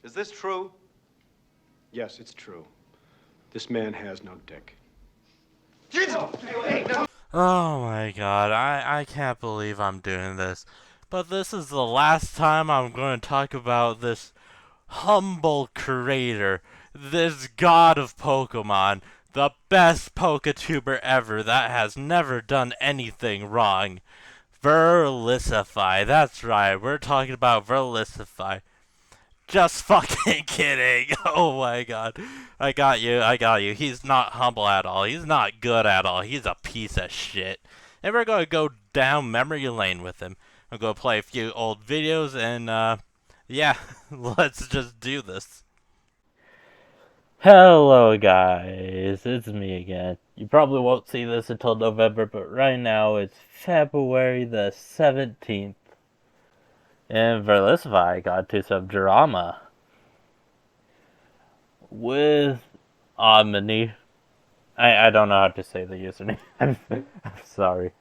Is this true? Yes, it's true. This man has no dick. Oh my god, I can't believe I'm doing this. But this is the last time I'm going to talk about this humble creator, this god of Pokemon, the best Poketuber ever that has never done anything wrong. Verlisify, that's right, we're talking about Verlisify. Just fucking kidding. Oh my god. I got you. He's not humble at all. He's not good at all. He's a piece of shit. And we're gonna go down memory lane with him. I'm gonna play a few old videos and, yeah, let's just do this. Hello guys, it's me again. You probably won't see this until November, but right now it's February the 17th. And Verlisify got to some drama with Omni. I don't know how to say the username. I'm sorry.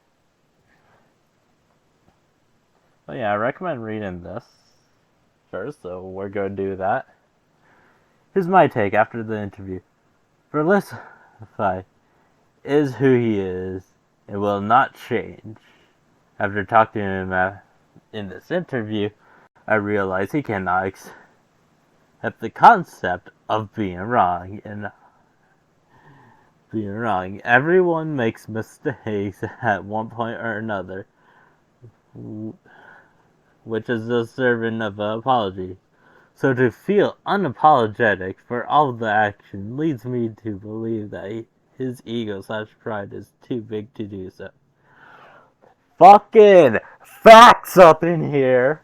But yeah, I recommend reading this first, so we're going to do that. Here's my take after the interview. Verlisify is who he is and will not change. After talking to him in this interview, I realize he cannot accept the concept of being wrong and being wrong. Everyone makes mistakes at one point or another, which is deserving of an apology. So to feel unapologetic for all of the action leads me to believe that his ego/pride is too big to do so. Fucking facts up in here!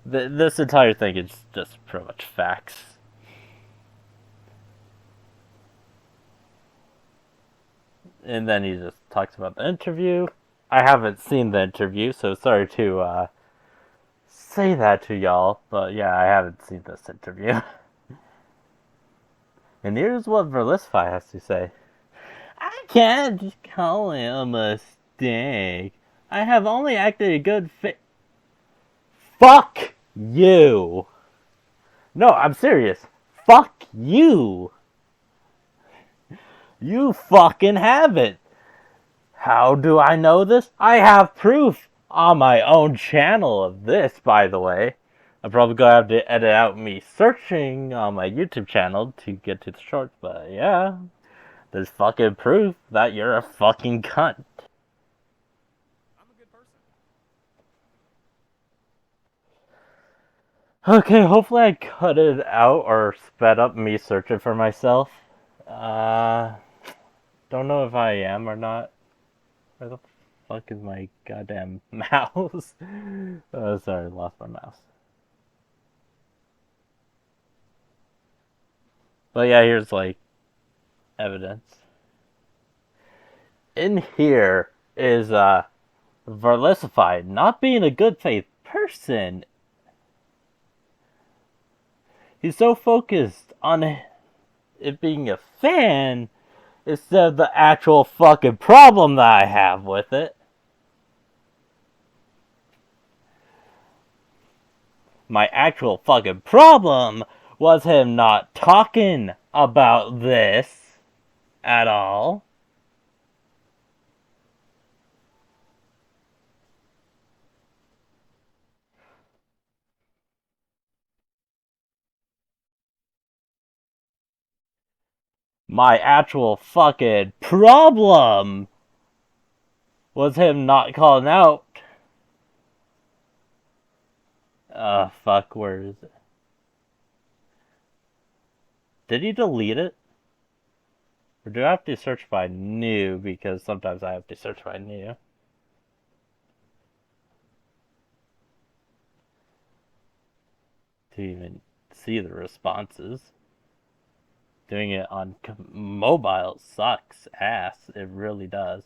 This entire thing is just pretty much facts. And then he just talks about the interview. I haven't seen the interview, so sorry to say that to y'all, but yeah, I haven't seen this interview. And here's what Verlisify has to say. I can't just call it a mistake. I have only acted in good faith. Fuck you! No, I'm serious. Fuck you! You fucking haven't! How do I know this? I have proof on my own channel of this, by the way. I'm probably gonna have to edit out me searching on my YouTube channel to get to the shorts, but yeah. There's fucking proof that you're a fucking cunt. I'm a good person. Okay, hopefully I cut it out or sped up me searching for myself. Don't know if I am or not. Where the fuck is my goddamn mouse? Oh, sorry, lost my mouse. But yeah, here's like evidence. In here is Verlisify not being a good faith person. He's so focused on it being a fan instead of the actual fucking problem that I have with it. My actual fucking problem was him not talking about this at all. My actual fucking problem was him not calling out. Fuck, where is it? Did he delete it? Or do I have to search by new? Because sometimes I have to search by new. To even see the responses. Doing it on mobile sucks ass. It really does.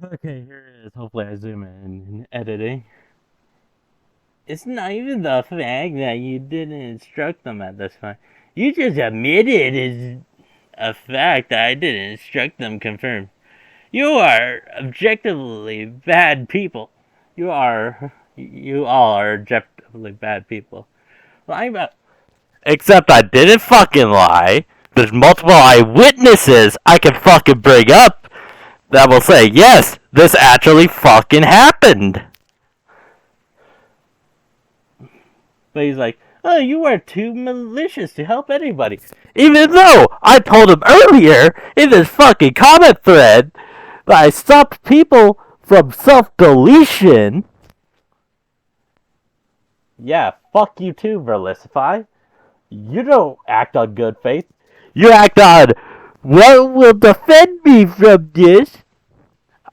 Okay, here it is. Hopefully I zoom in editing. It's not even the fact that you didn't instruct them at this point. You just admitted it's a fact that I didn't instruct them confirmed. You are objectively bad people. You all are objectively bad people. Lying about. Except I didn't fucking lie. There's multiple eyewitnesses I can fucking bring up that will say, yes, this actually fucking happened. But he's like, oh, you are too malicious to help anybody. Even though I told him earlier in this fucking comment thread that I stopped people from self-deletion. Yeah, fuck you too, Verlisify. You don't act on good faith. You act on what will defend me from this.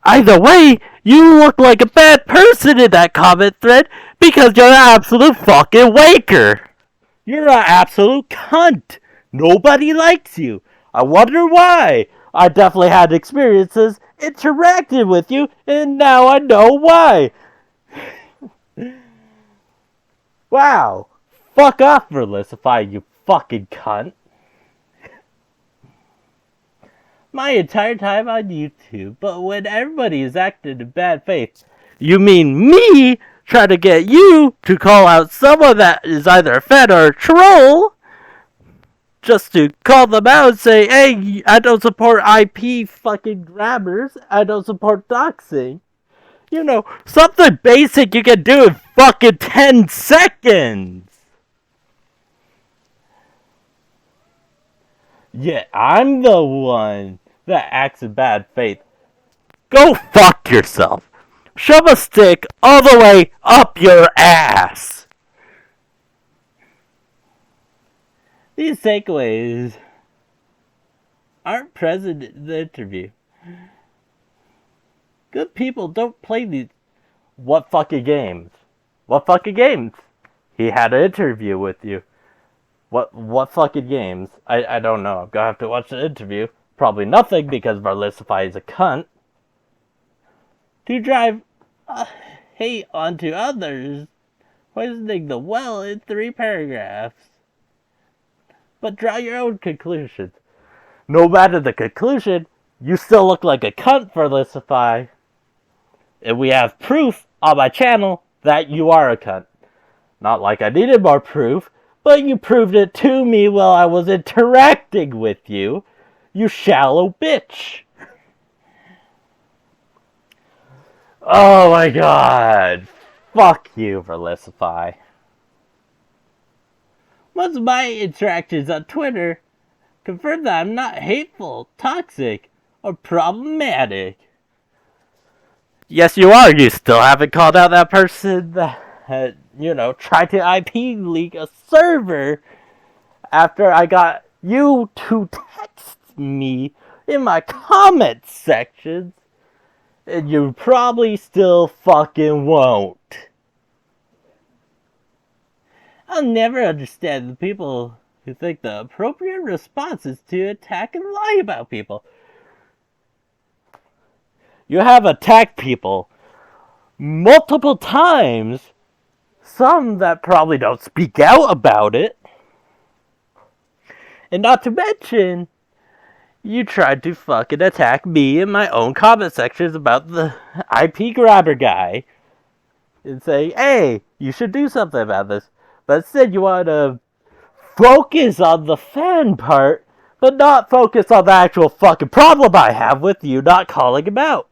Either way, you look like a bad person in that comment thread because you're an absolute fucking waker. You're an absolute cunt. Nobody likes you. I wonder why. I definitely had experiences interacting with you, and now I know why. Wow. Fuck off, Verlisify, you fucking cunt. My entire time on YouTube, but when everybody is acting in bad faith, you mean me trying to get you to call out someone that is either a fan or a troll, just to call them out and say, hey, I don't support IP fucking grabbers, I don't support doxing. You know, something basic you can do in fucking 10 seconds. Yeah, I'm the one that acts in bad faith. Go fuck yourself. Shove a stick all the way up your ass. These takeaways aren't present in the interview. Good people don't play these. What fucking games? What fucking games? He had an interview with you. What fucking games? I don't know. I'm gonna have to watch the interview. Probably nothing because Verlisify is a cunt. To drive hate onto others, poisoning the well in 3 paragraphs. But draw your own conclusions. No matter the conclusion, you still look like a cunt, Verlisify. And we have proof on my channel that you are a cunt. Not like I needed more proof, but you proved it to me while I was interacting with you. You shallow bitch. Oh my god. Fuck you, Verlisify. Most of my interactions on Twitter confirm that I'm not hateful, toxic, or problematic. Yes, you are. You still haven't called out that person that, tried to IP leak a server after I got you to text me in my comment sections. And you probably still fucking won't. I'll never understand the people who think the appropriate response is to attack and lie about people. You have attacked people multiple times, some that probably don't speak out about it. And not to mention, you tried to fucking attack me in my own comment sections about the IP grabber guy. And say, hey, you should do something about this. But instead you want to focus on the fan part, but not focus on the actual fucking problem I have with you not calling him out.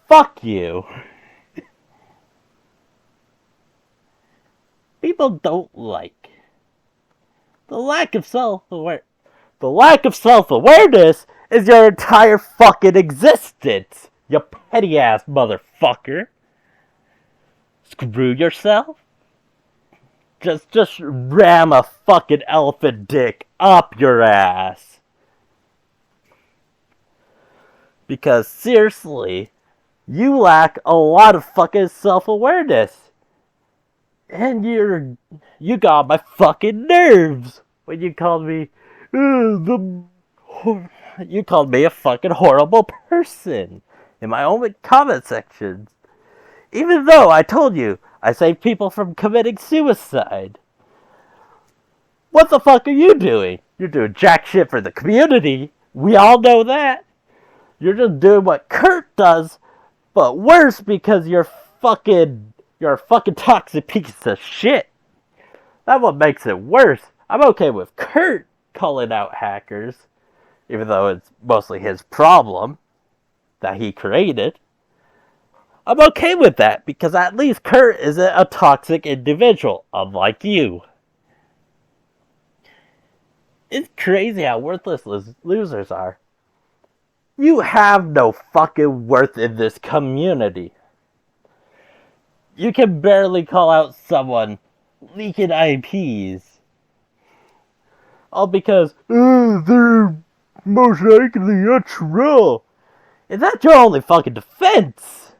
Fuck you. People don't like the lack of self-awareness. The lack of self-awareness is your entire fucking existence, you petty-ass motherfucker. Screw yourself. Just ram a fucking elephant dick up your ass. Because seriously, you lack a lot of fucking self-awareness. And you got my fucking nerves when you called me you called me a fucking horrible person in my own comment sections. Even though I told you I saved people from committing suicide. What the fuck are you doing? You're doing jack shit for the community. We all know that. You're just doing what Kurt does, but worse because you're a fucking toxic piece of shit. That's what makes it worse. I'm okay with Kurt calling out hackers, even though it's mostly his problem that he created. I'm okay with that because at least Kurt isn't a toxic individual, unlike you. It's crazy how worthless losers are. You have no fucking worth in this community. You can barely call out someone leaking IPs. All because, they're most likely a troll. Is that your only fucking defense?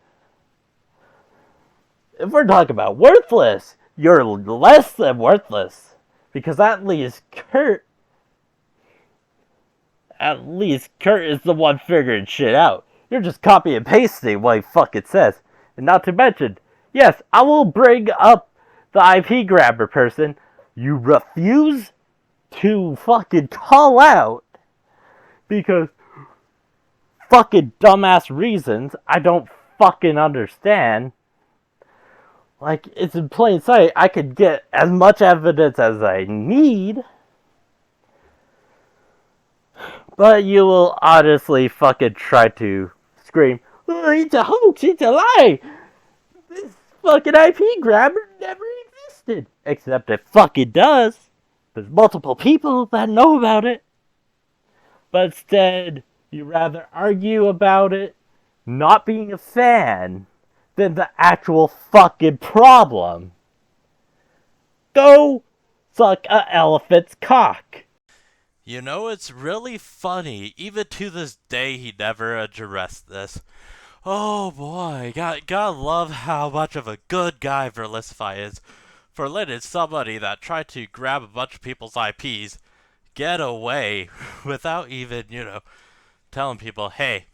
If we're talking about worthless, you're less than worthless. Because at least Kurt is the one figuring shit out. You're just copy and pasting what he fucking says. And not to mention, yes, I will bring up the IP grabber person you refuse to fucking call out because fucking dumbass reasons I don't fucking understand. Like, it's in plain sight. I could get as much evidence as I need. But you will honestly fucking try to scream, oh, it's a hoax, it's a lie. This fucking IP grabber never existed. Except it fucking does. There's multiple people that know about it. But instead, you rather argue about it not being a fan than the actual fucking problem. Go suck an elephant's cock. You know, it's really funny. Even to this day, he never addressed this. Oh boy, gotta love how much of a good guy Verlisify is for letting somebody that tried to grab a bunch of people's IPs get away without even, telling people, hey,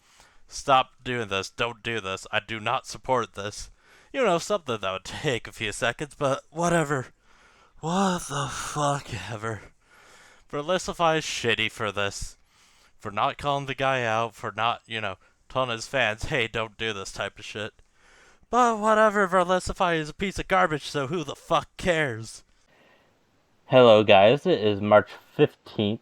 stop doing this, don't do this, I do not support this. Something that would take a few seconds, but whatever. What the fuck ever. Verlisify is shitty for this. For not calling the guy out, for not, telling his fans, hey, don't do this type of shit. But whatever, Verlisify is a piece of garbage, so who the fuck cares? Hello guys, it is March 15th.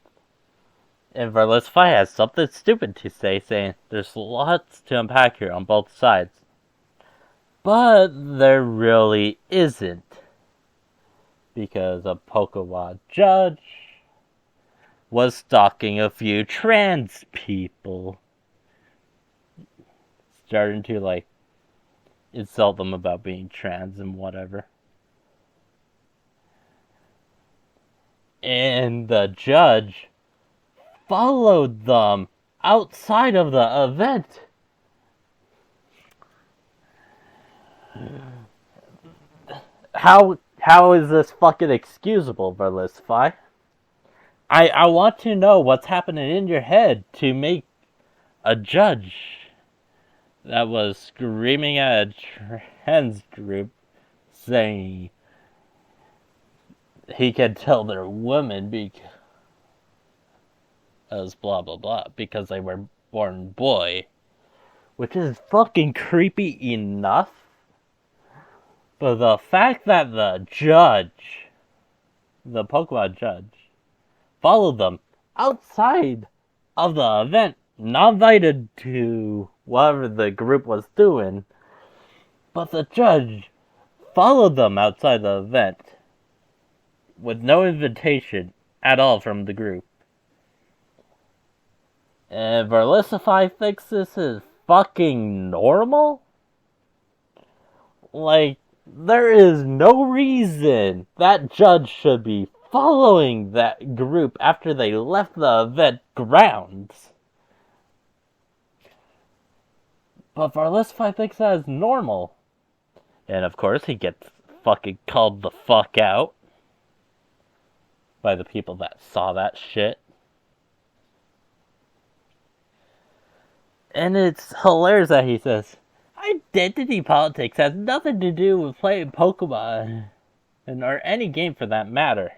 And Verlisify has something stupid to say, saying there's lots to unpack here on both sides. But there really isn't. Because a Pokemon judge was stalking a few trans people. Starting to, insult them about being trans and whatever. And the judge followed them outside of the event. How is this fucking excusable, Verlisify? I want to know what's happening in your head to make a judge that was screaming at a trans group saying he can tell they're women because blah blah blah because they were born boy, which is fucking creepy enough. But the fact that the Pokemon judge, followed them outside of the event, not invited to whatever the group was doing, but the judge followed them outside the event with no invitation at all from the group. And Verlisify thinks this is fucking normal? There is no reason that judge should be following that group after they left the event grounds. But Verlisify thinks that is normal. And of course he gets fucking called the fuck out by the people that saw that shit. And it's hilarious that he says, identity politics has nothing to do with playing Pokemon, or any game for that matter.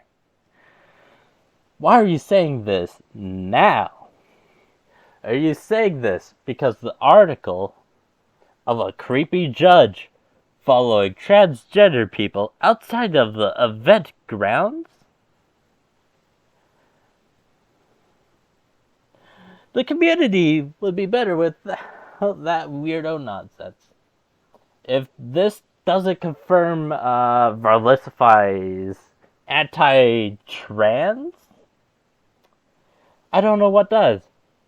Why are you saying this now? Are you saying this because the article of a creepy judge following transgender people outside of the event grounds? The community would be better with that weirdo nonsense. If this doesn't confirm Verlisify's anti-trans, I don't know what does.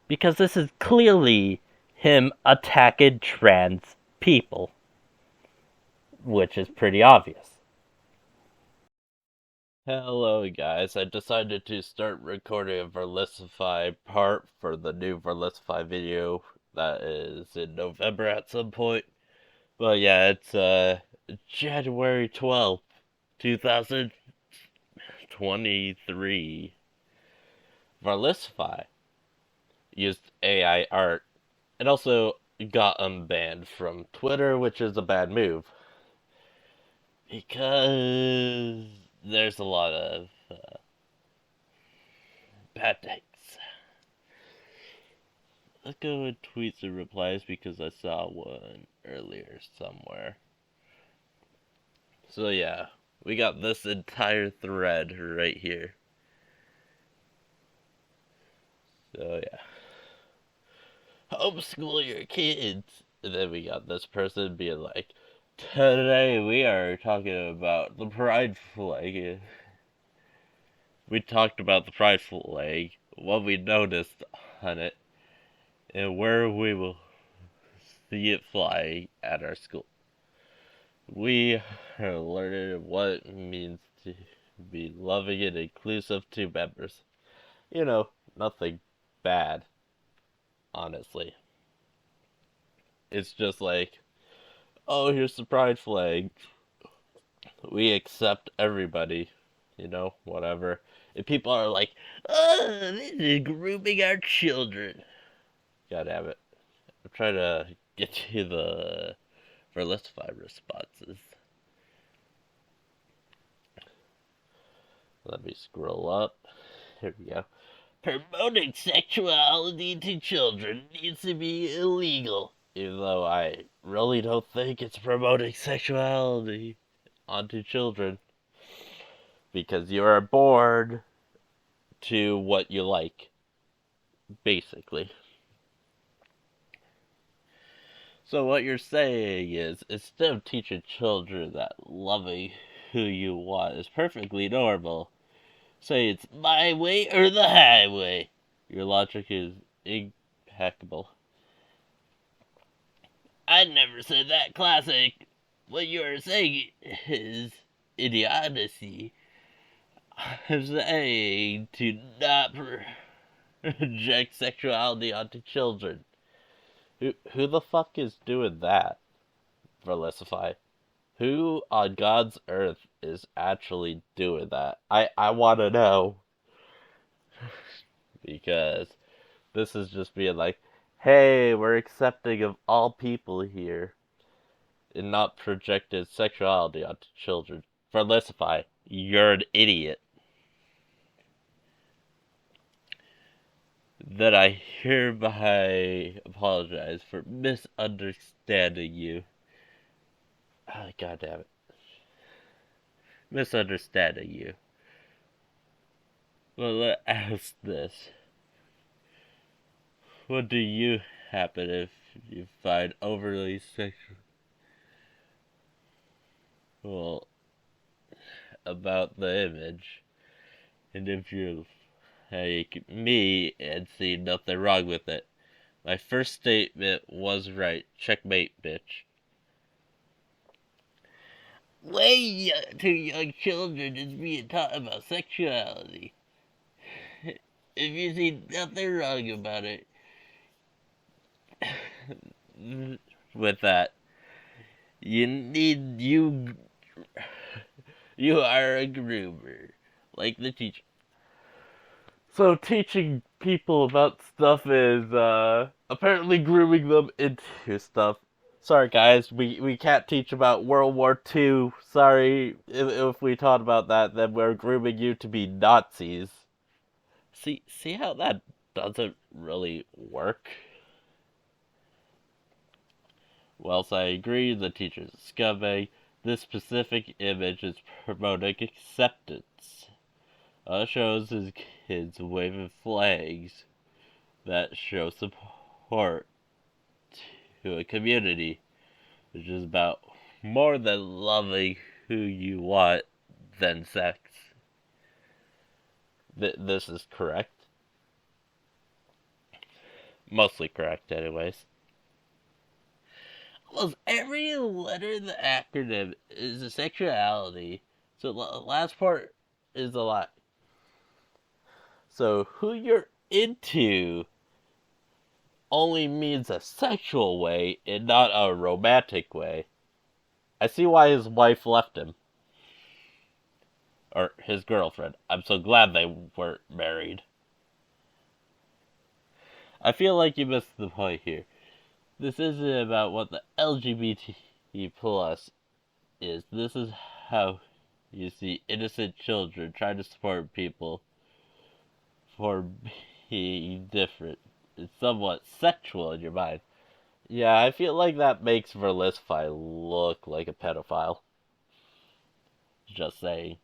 Because this is clearly him attacking trans people. Which is pretty obvious. Hello guys, I decided to start recording a Verlisify part for the new Verlisify video that is in November at some point. But yeah, it's January 12th, 2023. Verlisify used AI art and also got unbanned from Twitter, which is a bad move. Because there's a lot of bad things. Let's go with tweets and replies because I saw one earlier somewhere. So yeah, we got this entire thread right here. So yeah. Homeschool your kids. And then we got this person being like, today we are talking about the pride flag. We talked about the pride flag, what we noticed on it, and where we will see it fly at our school. We are learning what it means to be loving and inclusive to members. You know, nothing bad, honestly. It's just like, oh, here's the pride flag. We accept everybody, you know, whatever. And people are like, oh, this is grooming our children. God damn it. I'm trying to get to the Verlisify responses. Let me scroll up. Here we go. Promoting sexuality to children needs to be illegal. Even though I really don't think it's promoting sexuality onto children. Because you are born to what you like. Basically. So what you're saying is, instead of teaching children that loving who you want is perfectly normal, say it's my way or the highway. Your logic is impeccable. I never said that, classic. What you are saying is idiocy. I'm saying to not project sexuality onto children. Who the fuck is doing that, Verlisify? Who on God's earth is actually doing that? I want to know. Because this is just being like, hey, we're accepting of all people here. And not projected sexuality onto children. Verlisify, you're an idiot. That I hereby apologize for misunderstanding you. Oh, God damn it. Misunderstanding you. Well, let's ask this. What do you happen if you find overly sexual? Well, about the image. And if you like me and see nothing wrong with it. My first statement was right. Checkmate, bitch. Way too young children is being taught about sexuality. If you see nothing wrong about it with that, you are a groomer, like the teacher. So teaching people about stuff is apparently grooming them into stuff. Sorry guys, we can't teach about World War II. Sorry, if we taught about that, then we're grooming you to be Nazis. See how that doesn't really work? Whilst I agree the teacher's a scumbag, this specific image is promoting acceptance. Shows his kids waving flags that show support to a community, which is about more than loving who you want than sex. This is correct. Mostly correct, anyways. Almost every letter in the acronym is a sexuality, so the last part is a lie. So who you're into only means a sexual way and not a romantic way. I see why his wife left him. Or his girlfriend. I'm so glad they weren't married. I feel like you missed the point here. This isn't about what the LGBT plus is. This is how you see innocent children trying to support people for being different. It's somewhat sexual in your mind. Yeah, I feel like that makes Verlisify look like a pedophile. Just saying.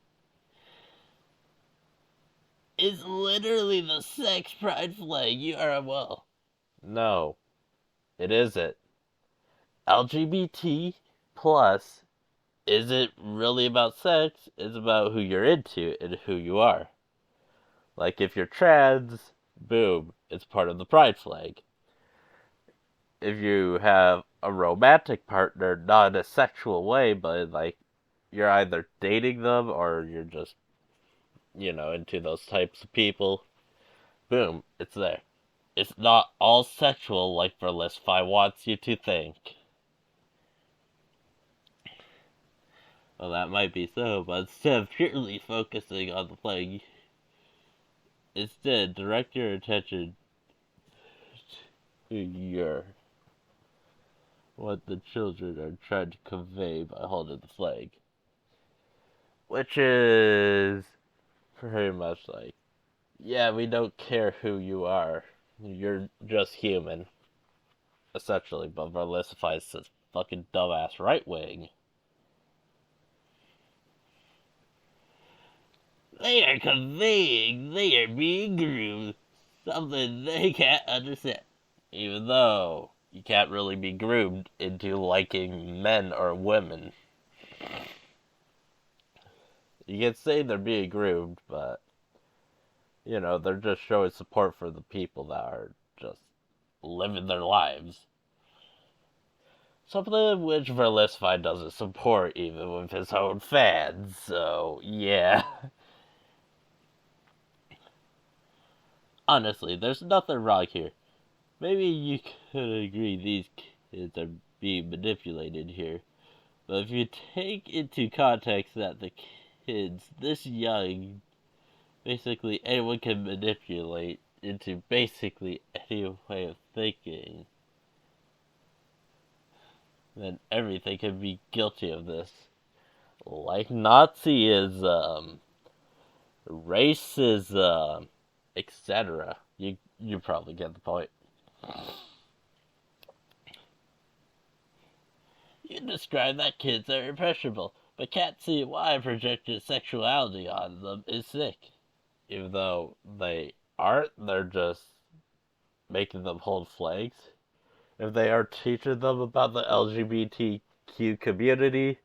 It's literally the sex pride flag, you are well. No, it isn't. LGBT plus isn't really about sex, it's about who you're into and who you are. Like if you're trans, boom, it's part of the pride flag. If you have a romantic partner, not in a sexual way, but like you're either dating them or you're just, into those types of people, boom, it's there. It's not all sexual like Verlisify wants you to think. Well, that might be so, but instead of purely focusing on the flag, instead direct your attention to what the children are trying to convey by holding the flag. Which is pretty much like, yeah, we don't care who you are. You're just human. Essentially, but Verlisify is this fucking dumbass right wing. They are conveying they are being groomed. Something they can't understand. Even though you can't really be groomed into liking men or women. You can say they're being groomed, but, they're just showing support for the people that are just living their lives. Something which Verlisify doesn't support even with his own fans, so yeah. Honestly, there's nothing wrong here. Maybe you could agree these kids are being manipulated here. But if you take into context that the kids this young, basically anyone can manipulate into basically any way of thinking, then everything can be guilty of this. Like Nazism, racism, etc. You probably get the point. You describe that kids are impressionable, but can't see why projecting sexuality on them is sick. Even though they aren't, they're just making them hold flags. If they are teaching them about the LGBTQ community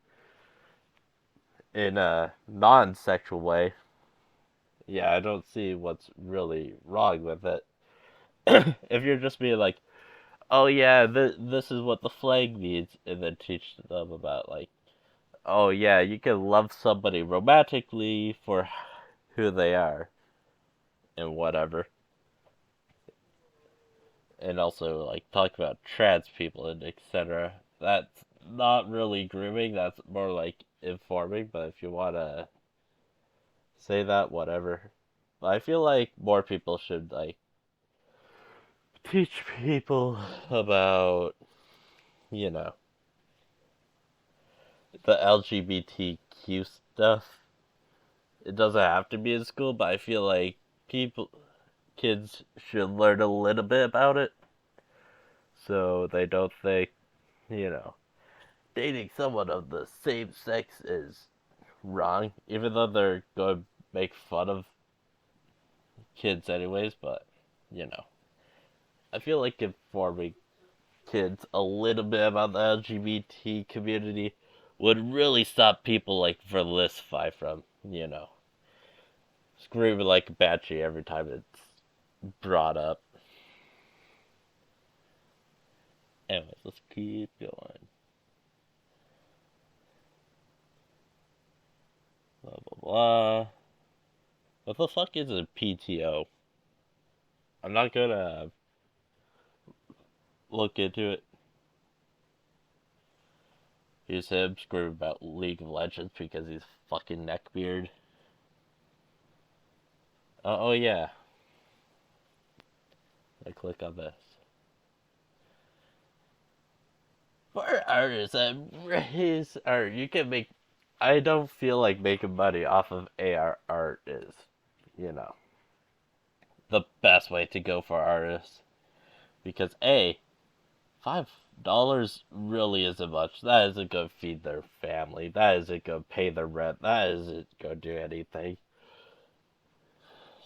in a non-sexual way, yeah, I don't see what's really wrong with it. If you're just being like, oh yeah, this is what the flag means, and then teach them about like, oh yeah, you can love somebody romantically for who they are, and whatever. And also like talk about trans people and etc. That's not really grooming, that's more like informing, but if you wanna say that, whatever. But I feel like more people should like teach people about, you know, the LGBTQ stuff. It doesn't have to be in school, but I feel like kids should learn a little bit about it so they don't think, you know, dating someone of the same sex is wrong, even though they're going to make fun of kids anyways, but, you know. I feel like informing kids a little bit about the LGBT community would really stop people like Verlisify from, you know, screaming like a banshee every time it's brought up. Anyways, let's keep going. Blah, blah, blah. What the fuck is a PTO? I'm not gonna look into it. Here's him screaming about League of Legends because he's fucking neckbeard. Oh yeah. I click on this. For artists that raise art, you can make. I don't feel like making money off of AR art is, you know, the best way to go for artists. Because $5 really isn't much. That isn't gonna feed their family. That isn't gonna pay their rent. That isn't gonna do anything.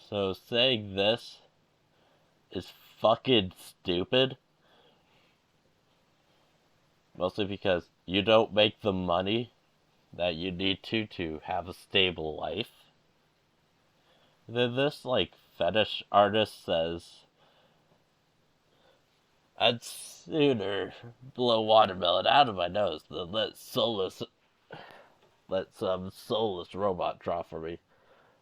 So saying this is fucking stupid. Mostly because you don't make the money that you need to have a stable life. Then this, like, fetish artist says, I'd sooner blow watermelon out of my nose than let some soulless robot draw for me.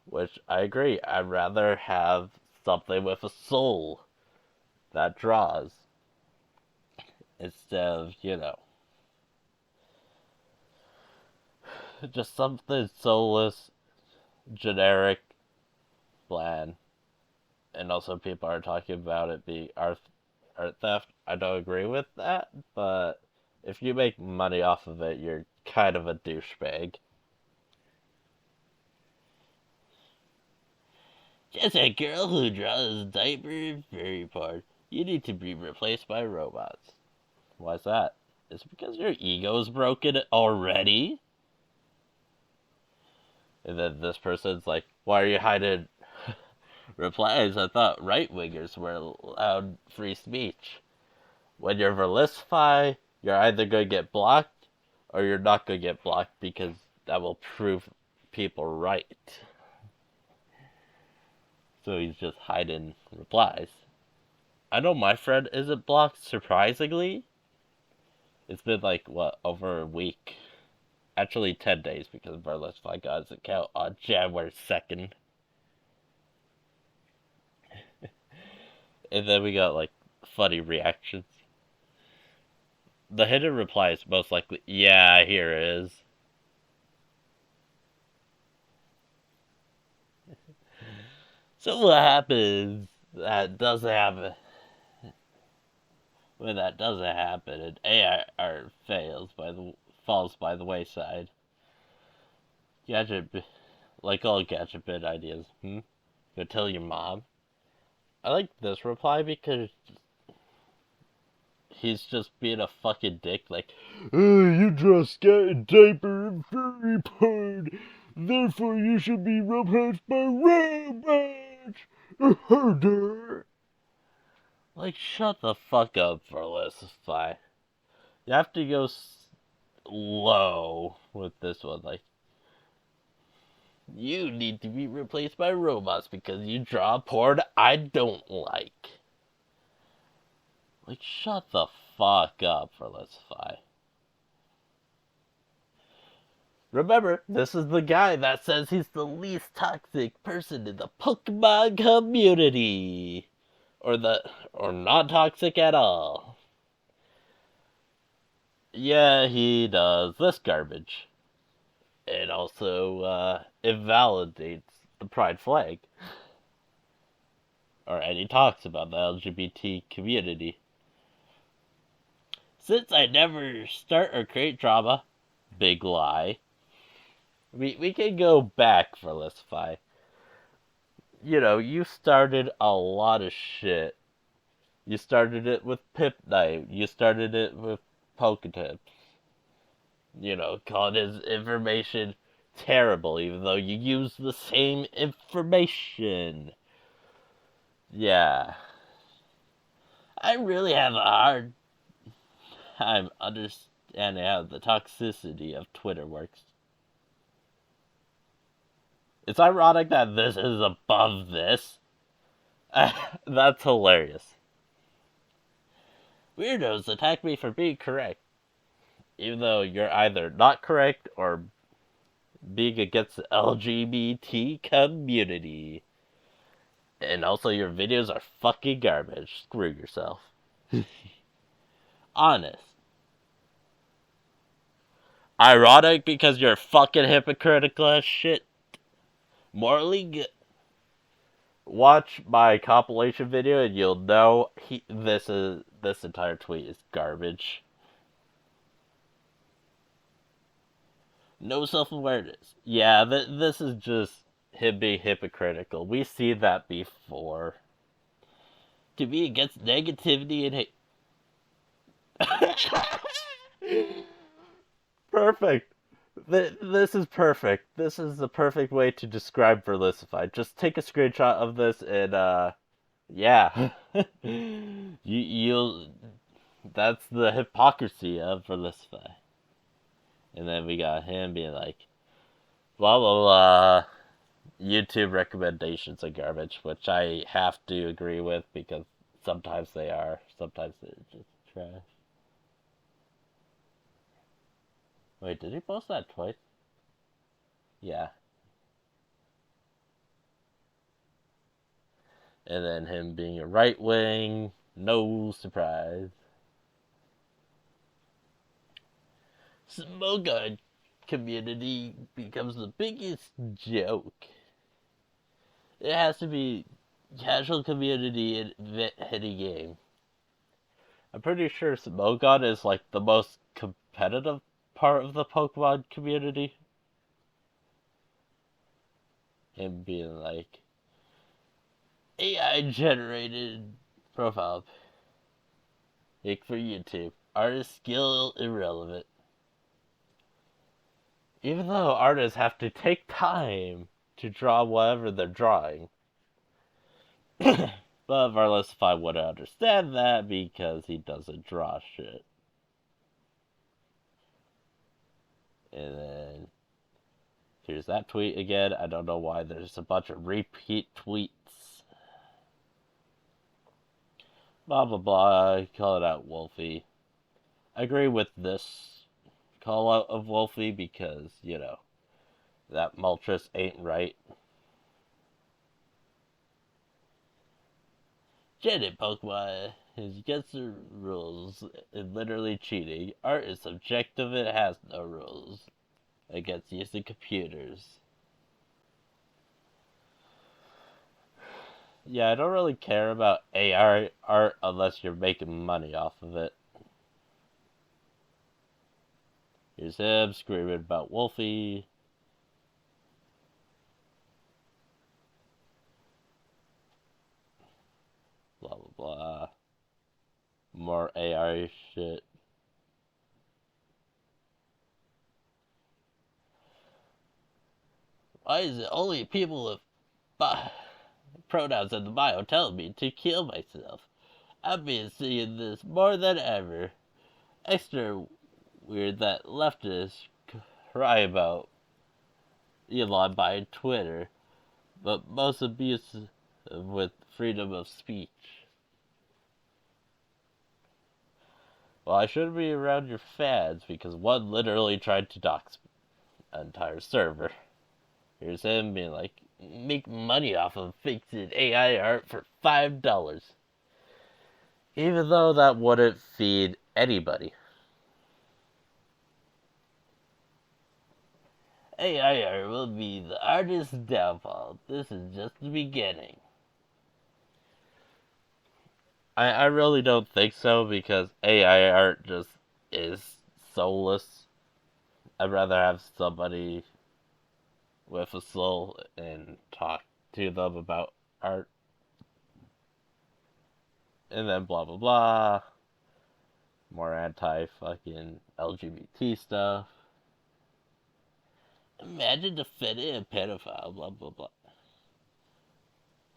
Which, I agree, I'd rather have something with a soul that draws. Instead of, you know, just something soulless, generic, bland. And also people are talking about it being art theft. I don't agree with that, but if you make money off of it, you're kind of a douchebag. Just a girl who draws diaper very porn. You need to be replaced by robots. Why's that? It's because your ego's broken already? And then this person's like, why are you hiding replies? I thought right-wingers were allowed free speech. When you're Verlisify, you're either going to get blocked or you're not going to get blocked because that will prove people right. So he's just hiding replies. I know my friend isn't blocked, surprisingly. It's been like, what, over a week? Actually 10 days because Verlisify got his account on January 2nd. And then we got, like, funny reactions. The hidden reply is most likely, yeah, here it is. So what happens that doesn't happen? When that doesn't happen and AI art falls by the wayside. Gadget, like all gadget bit ideas. Go tell your mom. I like this reply because he's just being a fucking dick. Like, you draw scat and diaper and furry porn. Therefore, you should be replaced by robots. Like, shut the fuck up, Verlisify. You have to go low with this one. Like, you need to be replaced by robots because you draw porn I don't like. Like, shut the fuck up, Verlisify. Remember, this is the guy that says he's the least toxic person in the Pokemon community. Or not toxic at all. Yeah, he does this garbage. It also invalidates the pride flag. or any talks about the LGBT community. Since I never start or create drama, big lie. We can go back for Verlisify. You know, you started a lot of shit. You started it with Pip Night. You started it with Poketips. You know, calling his information terrible, even though you use the same information. Yeah. I really have a hard time understanding how the toxicity of Twitter works. It's ironic that this is above this. That's hilarious. Weirdos attack me for being correct, even though you're either not correct or being against the LGBT community. And also, your videos are fucking garbage. Screw yourself. Honest. Ironic because you're fucking hypocritical as shit. Morally good. Watch my compilation video and you'll know this entire tweet is garbage. No self-awareness. Yeah, this is just him being hypocritical. We've seen that before. To be against negativity and hate. Perfect. This is perfect. This is the perfect way to describe Verlisify. Just take a screenshot of this and, yeah. You'll... That's the hypocrisy of Verlisify. And then we got him being like, blah, blah, blah. YouTube recommendations are garbage, which I have to agree with because sometimes they are. Sometimes they're just trash. Wait, did he post that twice? Yeah. And then him being a right wing, no surprise. Smoke on community becomes the biggest joke. It has to be casual community in any game. I'm pretty sure Smogon is like the most competitive part of the Pokemon community. Him being like, AI generated profile pic for YouTube. Artist skill irrelevant. Even though artists have to take time to draw whatever they're drawing. But Verlisify wouldn't understand that because he doesn't draw shit. And then here's that tweet again. I don't know why there's a bunch of repeat tweets. Blah blah blah. Call it out Wolfie. I agree with this call out of Wolfie because, you know, that Moltres ain't right. Janet Pokemon is against the rules and literally cheating. Art is subjective, it has no rules. Against using computers. Yeah, I don't really care about AR art unless you're making money off of it. Here's him screaming about Wolfie. Blah blah blah. More AR shit. Why is it only people with pronouns in the bio telling me to kill myself? I've been seeing this more than ever. Extra weird that leftists cry about Elon buying Twitter, but most abusive with freedom of speech. Well, I shouldn't be around your fans because one literally tried to dox an entire server. Here's him being like, make money off of fixing AI art for $5. Even though that wouldn't feed anybody. AI art will be the artist's downfall. This is just the beginning. I really don't think so because AI art just is soulless. I'd rather have somebody with a soul and talk to them about art. And then blah blah blah. More anti fucking LGBT stuff. Imagine defending a pedophile, blah blah blah.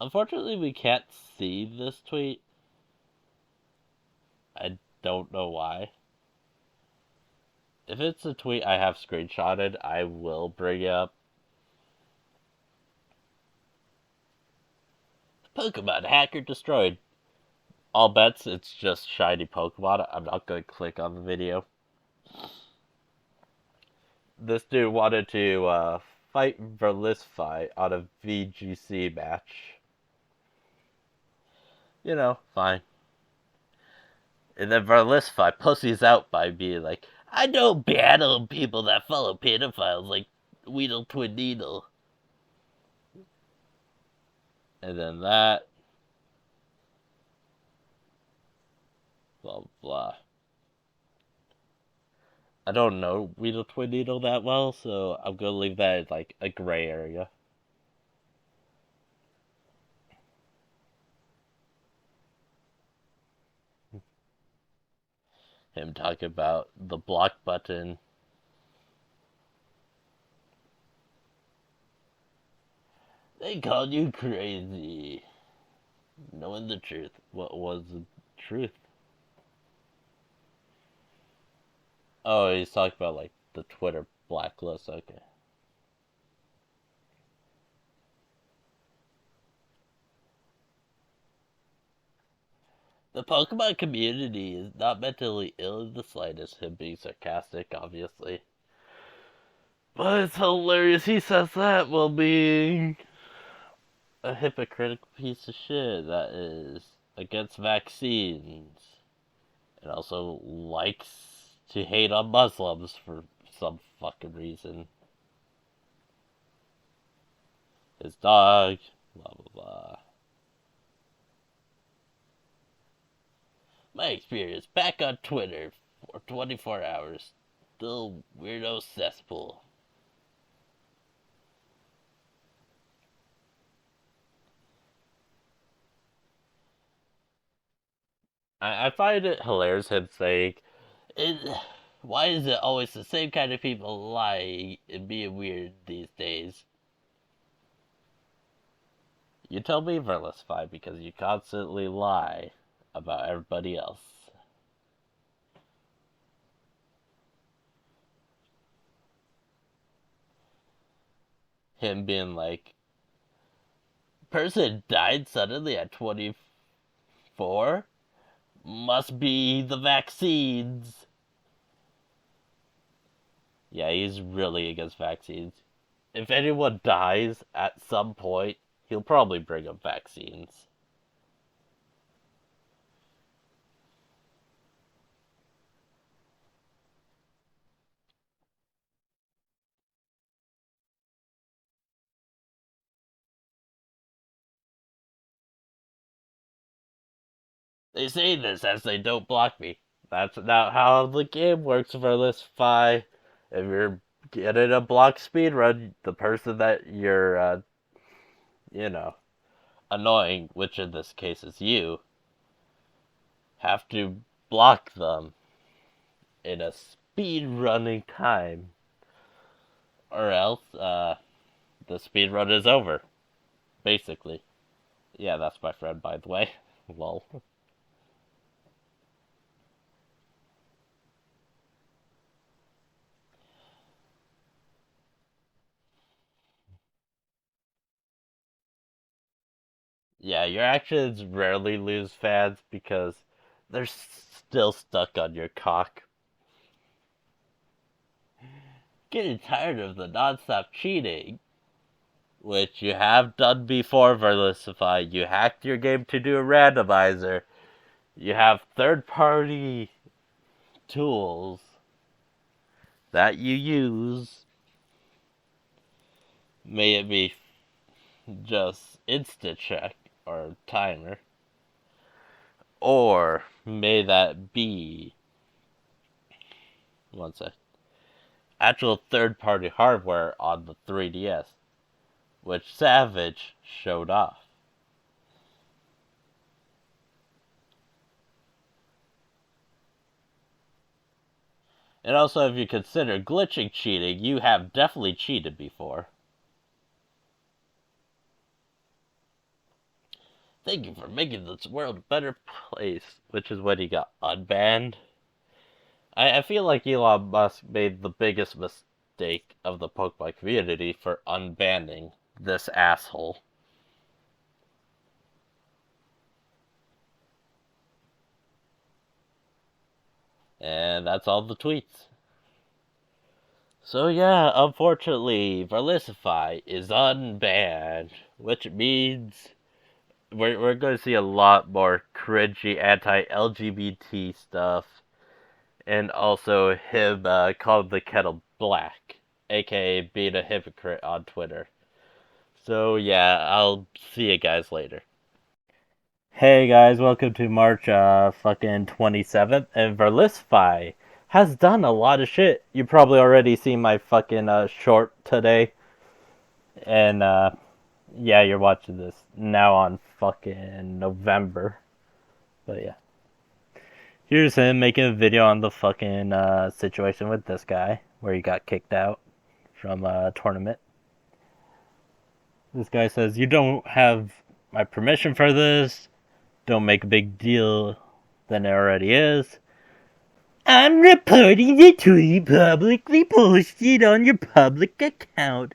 Unfortunately, we can't see this tweet. I don't know why. If it's a tweet I have screenshotted, I will bring it up. Pokemon hacker destroyed. All bets, it's just shiny Pokemon. I'm not going to click on the video. This dude wanted to fight Verlisify on a VGC match. You know, fine. And then Verlisify pussies out by being like, I don't battle people that follow pedophiles like Weedle Twin Needle. And then that. Blah, blah. I don't know Weedle Twin Needle that well, so I'm gonna leave that as like a gray area. Him talking about the block button. They called you crazy. Knowing the truth. What was the truth? Oh, he's talking about like the Twitter blacklist. Okay. The Pokemon community is not mentally ill in the slightest. Him being sarcastic, obviously. But it's hilarious he says that while being a hypocritical piece of shit that is against vaccines. And also likes to hate on Muslims for some fucking reason. His dog, blah blah blah. My experience back on Twitter for 24 hours. Still weirdo cesspool. I find it hilarious him saying, why is it always the same kind of people lying and being weird these days? You tell me, Verlisify, because you constantly lie about everybody else. Him being like, person died suddenly at 24? Must be the vaccines. Yeah, he's really against vaccines. If anyone dies at some point, he'll probably bring up vaccines. They say this as they don't block me. That's not how the game works, Verlisify. If you're getting a block speedrun, the person that you're, annoying, which in this case is you, have to block them in a speedrunning time. Or else, the speedrun is over. Basically. Yeah, that's my friend, by the way. Lol. Yeah, your actions rarely lose fans because they're still stuck on your cock. Getting tired of the non-stop cheating, which you have done before, Verlisify. You hacked your game to do a randomizer. You have third-party tools that you use. May it be just Insta-check or timer. Or may that be, one sec, actual third-party hardware on the 3DS, which Savage showed off. And also, if you consider glitching cheating, you have definitely cheated before. Thank you for making this world a better place, which is when he got unbanned. I feel like Elon Musk made the biggest mistake of the Pokemon community for unbanning this asshole. And that's all the tweets. So yeah, unfortunately, Verlisify is unbanned, which means we're going to see a lot more cringy anti-LGBT stuff, and also him calling the kettle black, aka being a hypocrite on Twitter. So yeah, I'll see you guys later. Hey guys, welcome to March fucking 27th, and Verlisify has done a lot of shit. You probably already seen my fucking short today, and yeah, you're watching this now on fucking November, but yeah. Here's him making a video on the fucking situation with this guy, where he got kicked out from a tournament. This guy says, "You don't have my permission for this. Don't make a big deal than it already is. I'm reporting the tweet publicly posted on your public account.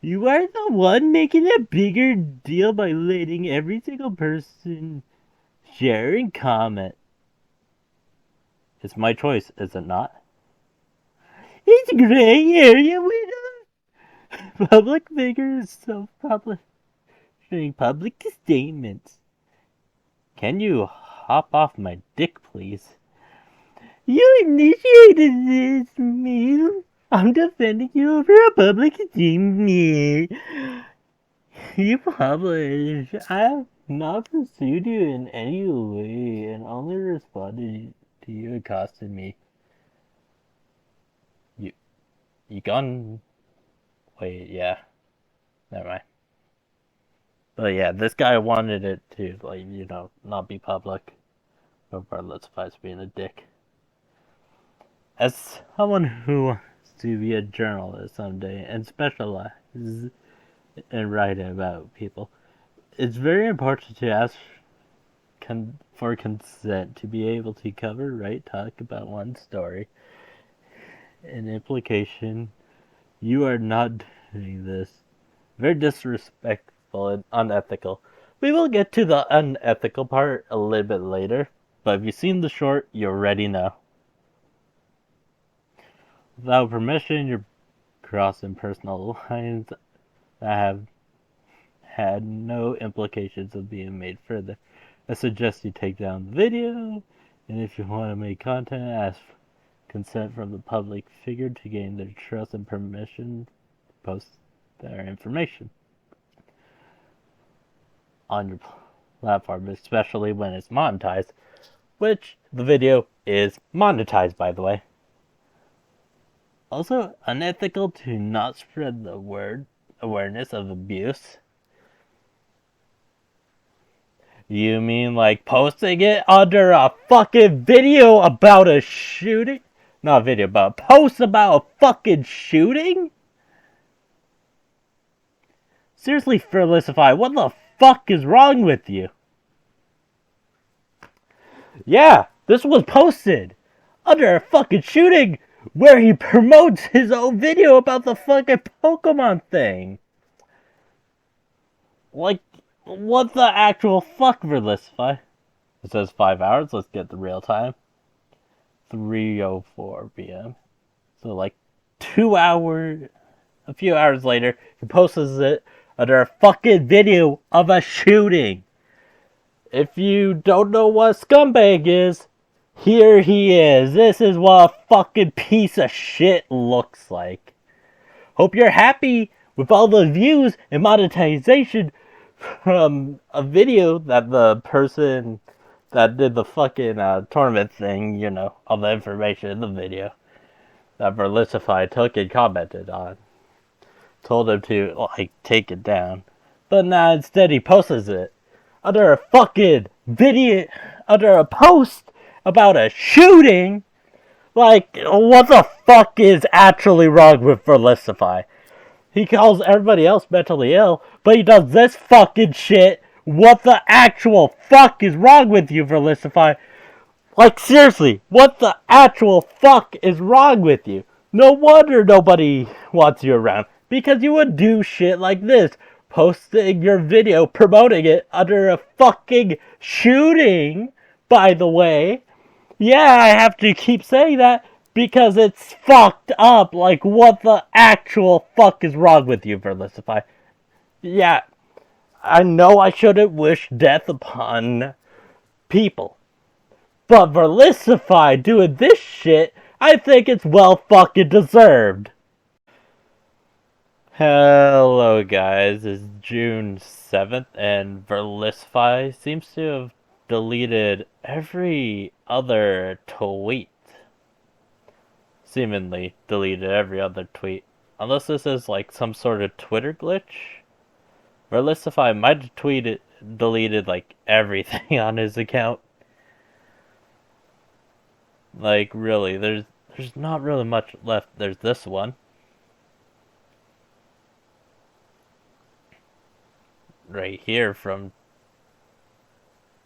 You are the one making a bigger deal by letting every single person share and comment. It's my choice, is it not? It's a gray area with public figures self-publishing public statements. Can you hop off my dick, please? You initiated this, me. I'm defending you over a public statement. You publish. I have not pursued you in any way and only responded to you accosting me. You gone? Wait, yeah. Never mind. But yeah, this guy wanted it to, like, you know, not be public. Regardless if I was being a dick. As someone who wants to be a journalist someday and specializes in writing about people, it's very important to ask for consent to be able to cover, write, talk about one story. An implication, you are not doing this. Very disrespectful and unethical. We will get to the unethical part a little bit later, but if you've seen the short, you already know. Without permission, you're crossing personal lines that have had no implications of being made further. I suggest you take down the video, and if you want to make content, ask consent from the public figure to gain their trust and permission to post their information on your platform, especially when it's monetized, which the video is monetized, by the way. Also, unethical to not spread the awareness of abuse. You mean like posting it under a fucking video about a shooting? Not a video, but a post about a fucking shooting? Seriously, Verlisify, what the fuck is wrong with you? Yeah, this was posted under a fucking shooting where he promotes his own video about the fucking Pokemon thing. Like, what the actual fuck, Verlisify? It says 5 hours, let's get the real time. 3:04 p.m. So like 2 hours, a few hours later, he posts it under a fucking video of a shooting. If you don't know what a scumbag is, here he is. This is what a fucking piece of shit looks like. Hope you're happy with all the views and monetization from a video that the person that did the fucking tournament thing, you know, all the information in the video that Verlisify took and commented on. Told him to, like, take it down. But now instead he posts it under a fucking video, under a post about a shooting. Like, what the fuck is actually wrong with Verlisify? He calls everybody else mentally ill, but he does this fucking shit. What the actual fuck is wrong with you, Verlisify? Like, seriously, what the actual fuck is wrong with you? No wonder nobody wants you around, because you would do shit like this, posting your video, promoting it under a fucking shooting, by the way. Yeah, I have to keep saying that, because it's fucked up. Like, what the actual fuck is wrong with you, Verlisify? Yeah, I know I shouldn't wish death upon people. But Verlisify doing this shit, I think it's well fucking deserved. Hello guys, it's June 7th and Verlisify seems to have deleted every other tweet. Seemingly deleted every other tweet. Unless this is like some sort of Twitter glitch. Verlisify might have deleted like everything on his account. Like, really, there's not really much left. There's this one. Right here from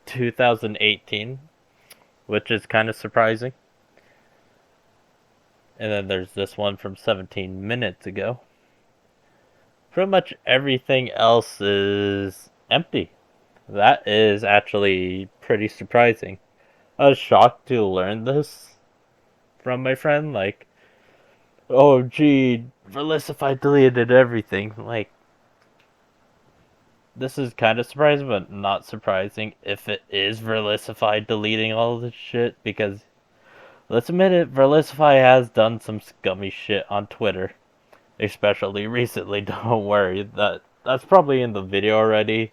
2018. Which is kind of surprising. And then there's this one from 17 minutes ago. Pretty much everything else is empty. That is actually pretty surprising. I was shocked to learn this from my friend, like, oh gee, Verlisify deleted everything. Like, this is kind of surprising, but not surprising if it is Verlisify deleting all this shit, because, let's admit it, Verlisify has done some scummy shit on Twitter. Especially recently, don't worry, that's probably in the video already.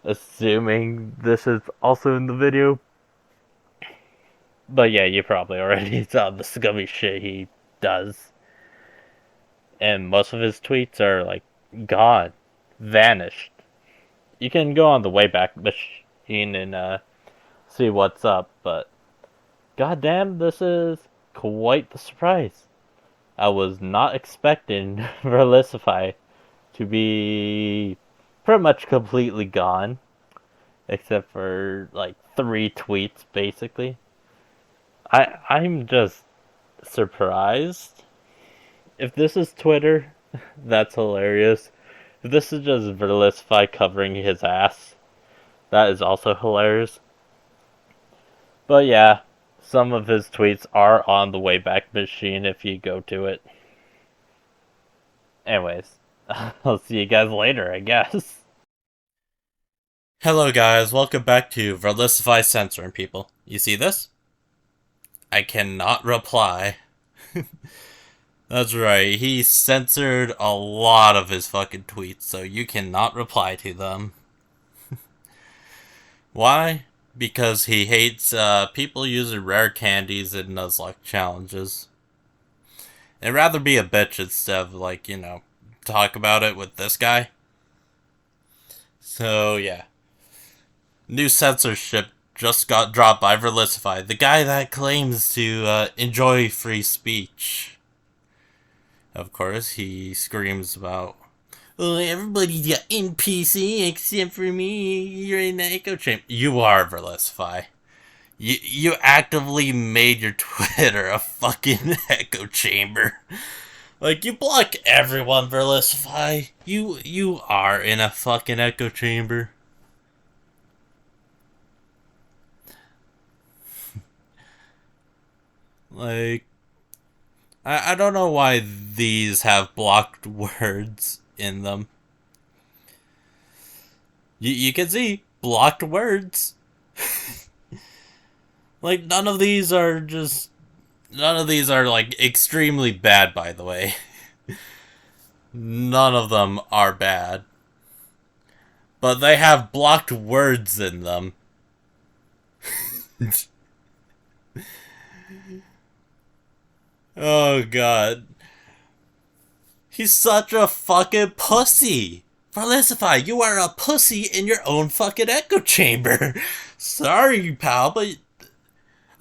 Assuming this is also in the video. But yeah, you probably already saw the scummy shit he does. And most of his tweets are, like, gone. Vanished. You can go on the Wayback Machine and see what's up, but goddamn, this is quite the surprise. I was not expecting Verlisify to be pretty much completely gone. Except for, like, 3 tweets, basically. I'm just surprised. If this is Twitter, that's hilarious. If this is just Verlisify covering his ass, that is also hilarious. But yeah, some of his tweets are on the Wayback Machine if you go to it. Anyways, I'll see you guys later, I guess. Hello guys, welcome back to Verlisify censoring people. You see this? I cannot reply. That's right, he censored a lot of his fucking tweets, so you cannot reply to them. Why? Because he hates people using rare candies in Nuzlocke challenges. And rather be a bitch instead of, like, you know, talk about it with this guy. So, yeah. New censorship just got dropped by Verlisify, the guy that claims to enjoy free speech. Of course, he screams about, oh, everybody's got NPC except for me, you're in the echo chamber. You are, Verlisify. You actively made your Twitter a fucking echo chamber. Like, you block everyone, Verlisify. You are in a fucking echo chamber. Like, I don't know why these have blocked words in them. You can see blocked words. Like, none of these are like extremely bad, by the way. None of them are bad. But they have blocked words in them. Oh god. He's such a fucking pussy. Verlisify, you are a pussy in your own fucking echo chamber. Sorry, pal, but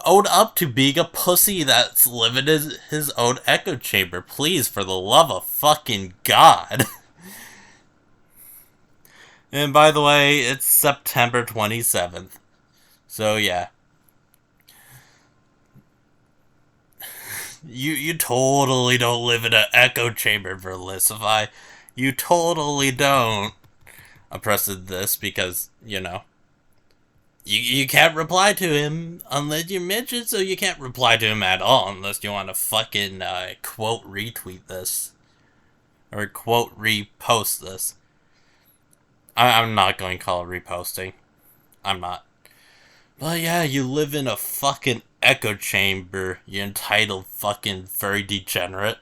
own up to being a pussy that's living in his own echo chamber. Please, for the love of fucking God. And by the way, it's September 27th. So yeah. You totally don't live in an echo chamber, Verlisify. You totally don't. I'm pressing this because, you know, you can't reply to him unless you're mentioned, so you can't reply to him at all unless you want to fucking quote retweet this. Or quote repost this. I'm not going to call it reposting. I'm not. But yeah, you live in a fucking echo chamber, you entitled fucking furry degenerate.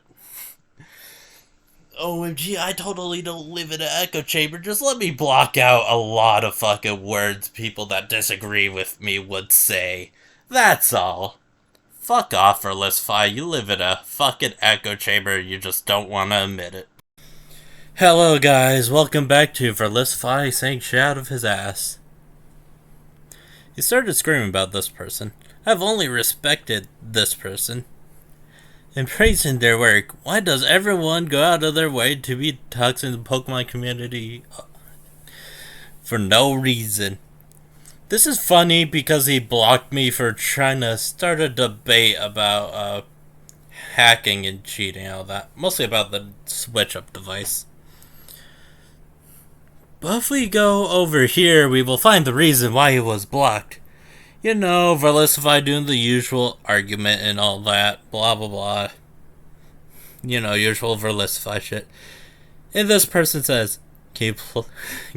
OMG, I totally don't live in an echo chamber. Just let me block out a lot of fucking words people that disagree with me would say. That's all. Fuck off, Verlisify. You live in a fucking echo chamber, you just don't want to admit it. Hello guys, welcome back to Verlisify saying shit out of his ass. He started screaming about this person. I've only respected this person and praising their work. Why does everyone go out of their way to be toxic in the Pokemon community for no reason? This is funny because he blocked me for trying to start a debate about hacking and cheating and all that. Mostly about the switch up device. But if we go over here, we will find the reason why he was blocked. You know, Verlisify doing the usual argument and all that, blah blah blah. You know, usual Verlisify shit. And this person says, "Okay,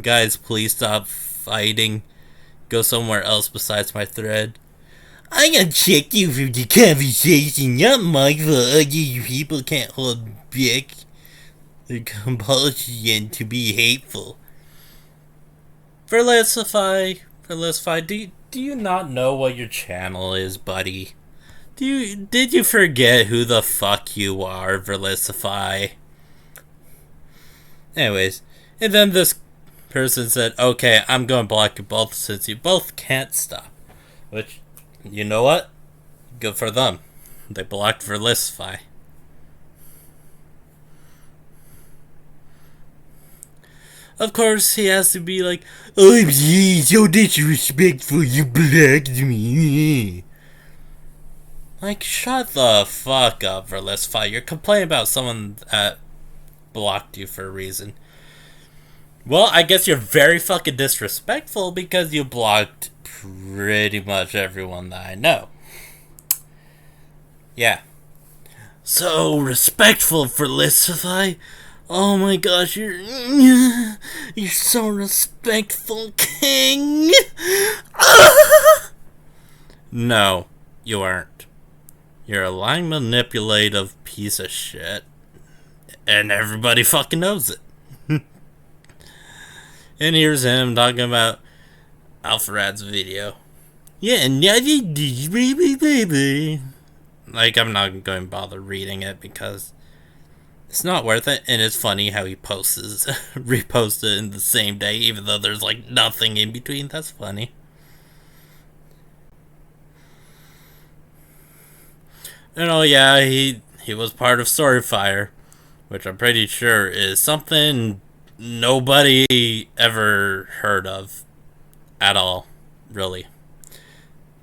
guys, please stop fighting. Go somewhere else besides my thread. I got checked you from the conversation, not my fault. You people can't hold back the compulsion to be hateful." Verlisify, do you not know what your channel is, buddy? Did you forget who the fuck you are, Verlisify? Anyways, and then this person said, "Okay, I'm going to block you both since you both can't stop." Which, you know what? Good for them. They blocked Verlisify. Of course, he has to be like, "Oh, geez, so disrespectful, you blocked me." Like, shut the fuck up, Verlisify. You're complaining about someone that blocked you for a reason. Well, I guess you're very fucking disrespectful because you blocked pretty much everyone that I know. Yeah. So respectful, Verlisify. Oh my gosh, you're so respectful, King. No, you aren't. You're a lying, manipulative piece of shit, and everybody fucking knows it. And here's him talking about Alpharad's video. Yeah, like, I'm not going to bother reading it because it's not worth it, and it's funny how he reposts it in the same day, even though there's like nothing in between. That's funny. And oh yeah, he was part of Storyfire, which I'm pretty sure is something nobody ever heard of at all. Really.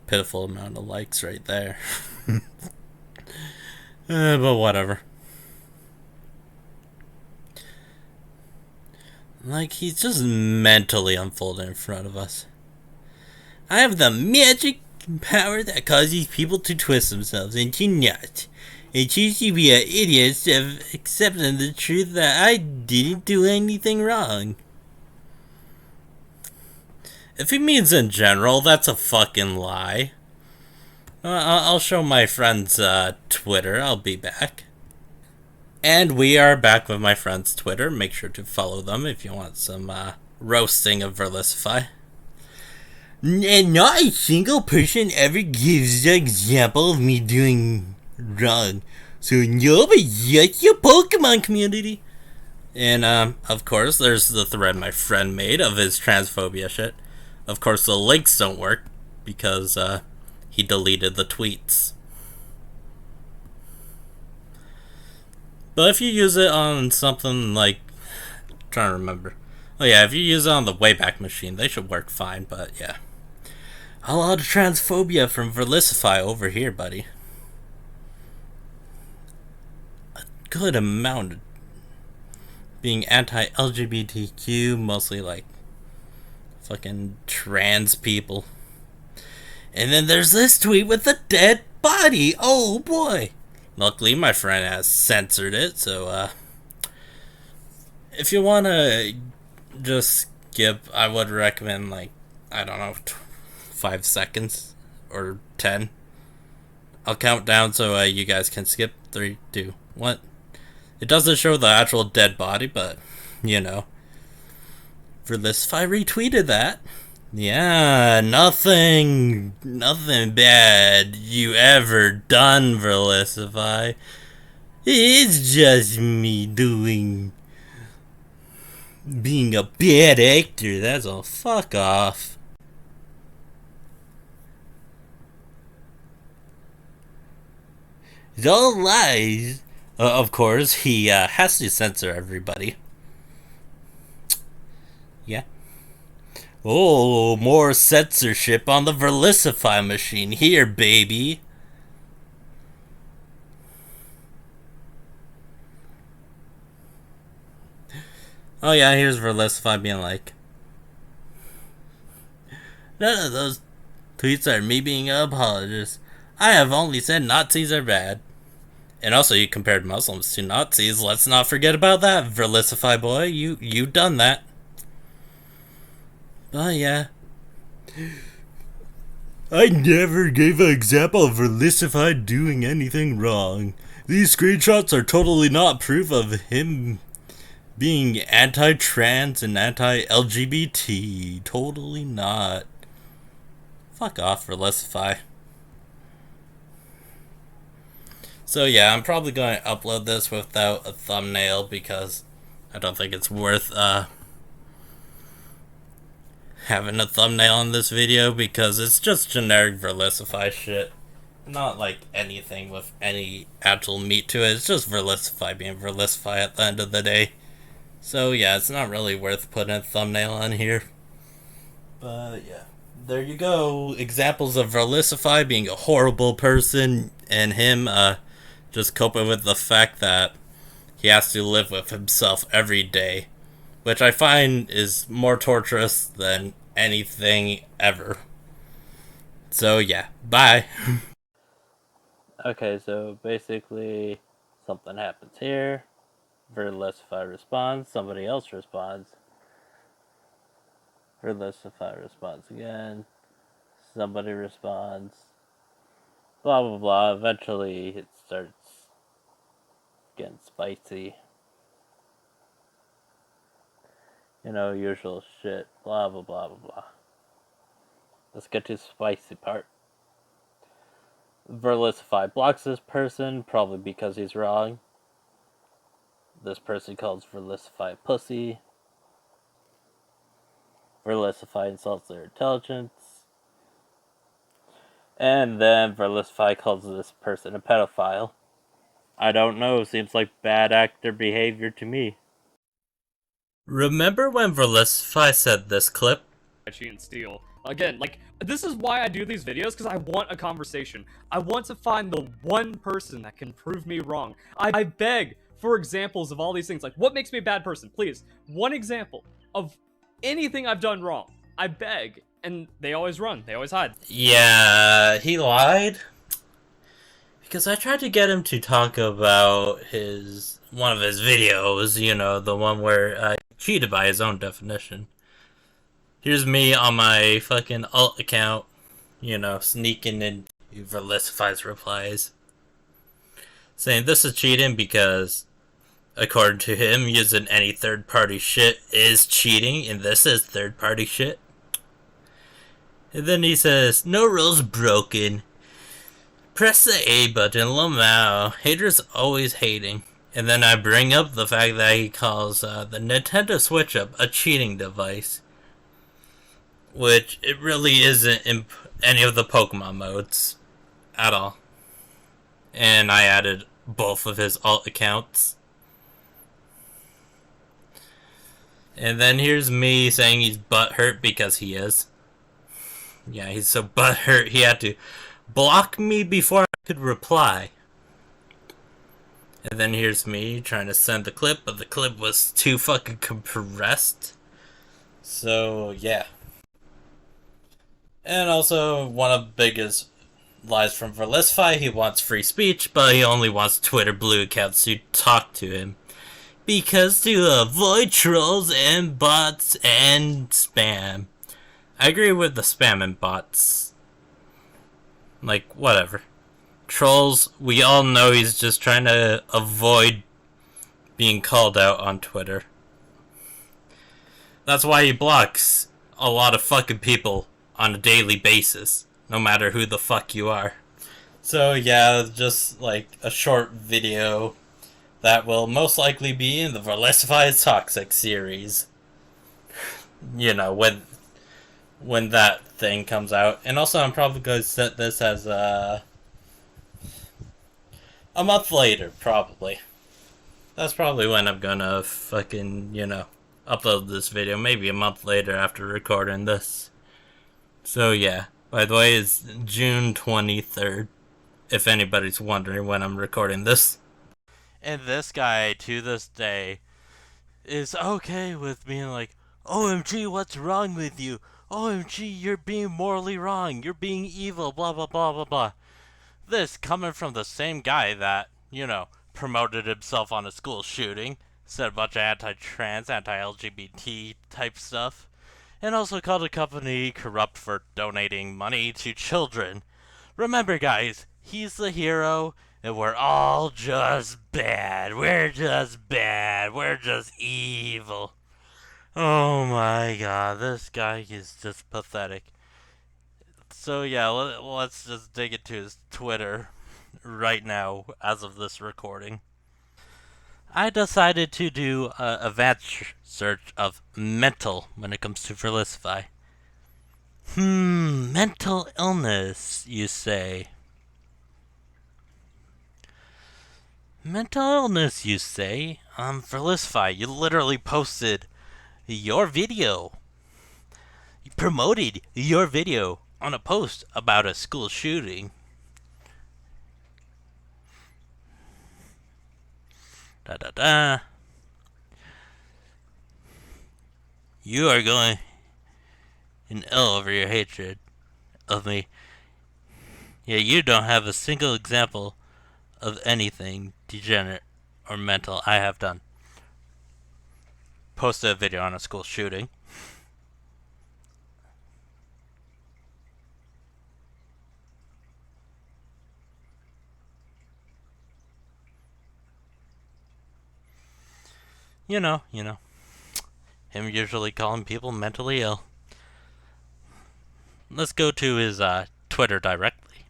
Pitiful amount of likes right there. But whatever. Like, he's just mentally unfolding in front of us. I have the magic power that causes people to twist themselves into knots and choose to be an idiot instead of accepting the truth that I didn't do anything wrong. If he means in general, that's a fucking lie. I'll show my friend's Twitter. I'll be back. And we are back with my friend's Twitter. Make sure to follow them if you want some roasting of Verlisify. And not a single person ever gives the example of me doing wrong. So nobody, just your Pokemon community. And, of course, there's the thread my friend made of his transphobia shit. Of course, the links don't work because, he deleted the tweets. But if you use it on something like... I'm trying to remember. Oh yeah, if you use it on the Wayback Machine, they should work fine, but yeah. A lot of transphobia from Verlisify over here, buddy. A good amount of being anti-LGBTQ, mostly like fucking trans people. And then there's this tweet with a dead body. Oh boy. Luckily, my friend has censored it, so, if you want to just skip, I would recommend, like, I don't know, 5 seconds or 10. I'll count down so you guys can skip. 3, 2, 1. It doesn't show the actual dead body, but, you know. Verlisify retweeted that. Yeah, nothing bad you ever done, Verlisify. It's just me being a bad actor, that's all. Fuck off. It's all lies. Of course, he has to censor everybody. Yeah. Oh, more censorship on the Verlisify machine here, baby. Oh yeah, here's Verlisify being like, none of those tweets are me being an apologist. I have only said Nazis are bad. And also you compared Muslims to Nazis. Let's not forget about that, Verlisify boy. You done that. Oh yeah. I never gave an example of Verlisify doing anything wrong. These screenshots are totally not proof of him being anti-trans and anti-LGBT. Totally not. Fuck off, Verlisify. So yeah, I'm probably going to upload this without a thumbnail because I don't think it's worth having a thumbnail on this video because it's just generic Verlisify shit. Not like anything with any actual meat to it. It's just Verlisify being Verlisify at the end of the day. So yeah, it's not really worth putting a thumbnail on here. But yeah, there you go. Examples of Verlisify being a horrible person and him just coping with the fact that he has to live with himself every day, which I find is more torturous than anything ever. So yeah, bye. Okay, so basically something happens here. Verlisify responds, somebody else responds. Verlisify responds again. Somebody responds. Blah blah blah. Eventually it starts getting spicy. You know, usual shit. Blah blah blah blah blah. Let's get to the spicy part. Verlisify blocks this person, probably because he's wrong. This person calls Verlisify a pussy. Verlisify insults their intelligence. And then Verlisify calls this person a pedophile. I don't know, seems like bad actor behavior to me. Remember when Verlisify said this clip? Cheat and steal. Again, like, this is why I do these videos, because I want a conversation. I want to find the one person that can prove me wrong. I beg for examples of all these things. Like, what makes me a bad person? Please, one example of anything I've done wrong. I beg. And they always run. They always hide. Yeah, he lied. Because I tried to get him to talk about one of his videos, you know, the one where he cheated by his own definition. Here's me on my fucking alt account, you know, sneaking in Verlisify's replies. Saying this is cheating because, according to him, using any third-party shit is cheating, and this is third-party shit. And then he says, no rules broken. Press the A button, Lamau. Haters always hating. And then I bring up the fact that he calls the Nintendo Switch Up a cheating device. Which it really isn't in any of the Pokemon modes at all. And I added both of his alt accounts. And then here's me saying he's butthurt because he is. Yeah, he's so butthurt he had to block me before I could reply. And then here's me trying to send the clip, but the clip was too fucking compressed. So, yeah. And also, one of the biggest lies from Verlisify, he wants free speech, but he only wants Twitter Blue accounts to talk to him. Because to avoid trolls and bots and spam. I agree with the spam and bots. Like, whatever. Trolls, we all know he's just trying to avoid being called out on Twitter. That's why he blocks a lot of fucking people on a daily basis, no matter who the fuck you are. So yeah, just like a short video that will most likely be in the Verlisify Toxic series. You know, when that thing comes out. And also I'm probably going to set this as a month later, probably. That's probably when I'm gonna fucking, upload this video. Maybe a month later after recording this. So yeah. By the way, it's June 23rd. If anybody's wondering when I'm recording this. And this guy, to this day, is okay with being like, OMG, what's wrong with you? OMG, you're being morally wrong. You're being evil, blah, blah, blah, blah, blah. This coming from the same guy that, promoted himself on a school shooting, said a bunch of anti-trans, anti-LGBT type stuff, and also called a company corrupt for donating money to children. Remember, guys, he's the hero, and we're all just bad. We're just bad. We're just evil. Oh my god, this guy is just pathetic. So yeah, let's just dig into his Twitter right now as of this recording. I decided to do a advanced search of mental when it comes to Verlisify. Mental illness, you say? Mental illness, you say? Verlisify, you literally posted your video. You promoted your video on a post about a school shooting. Da da da. You are going in ill over your hatred of me. Yeah, you don't have a single example of anything degenerate or mental I have done. Posted a video on a school shooting. You know. Him usually calling people mentally ill. Let's go to his Twitter directly.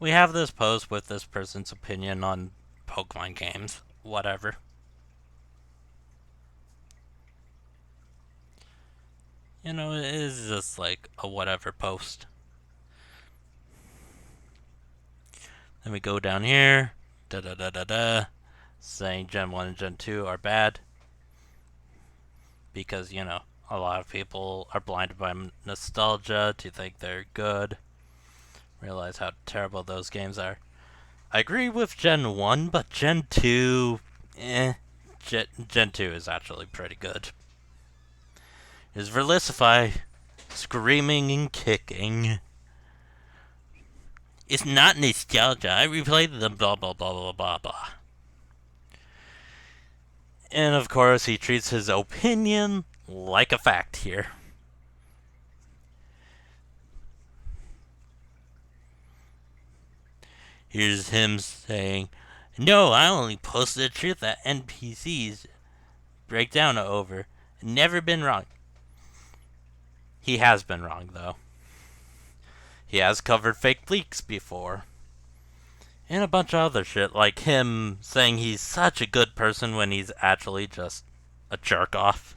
We have this post with this person's opinion on Pokemon games. Whatever. It is just like a whatever post. Then we go down here. Saying Gen 1 and Gen 2 are bad. Because, a lot of people are blinded by nostalgia to think they're good. Realize how terrible those games are. I agree with Gen 1, but Gen 2, Gen 2 is actually pretty good. Is Verlisify screaming and kicking? It's not nostalgia. I replayed them, blah, blah, blah, blah, blah, blah. And of course, he treats his opinion like a fact here. Here's him saying, no, I only posted the truth that NPCs break down over. Never been wrong. He has been wrong, though. He has covered fake leaks before. And a bunch of other shit, like him saying he's such a good person when he's actually just a jerk-off.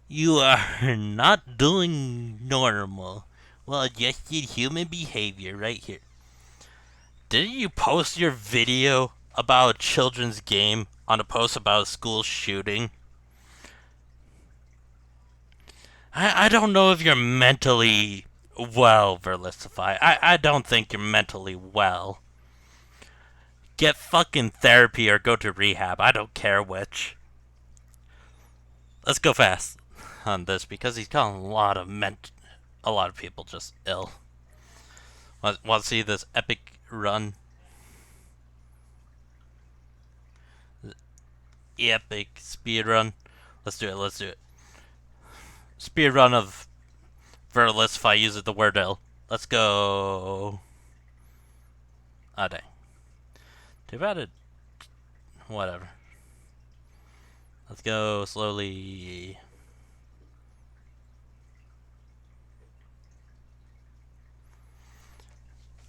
You are not doing normal. Well, adjusted human behavior right here. Didn't you post your video about a children's game on a post about a school shooting? I don't know if you're mentally well, Verlisify. I don't think you're mentally well. Get fucking therapy or go to rehab. I don't care which. Let's go fast on this because he's calling a lot of people just ill. Want to see this epic run? Epic speed run. Let's do it. Speed run of Verlisify uses the word ill. Let's go. Ah, dang. Too bad it. Whatever. Let's go slowly.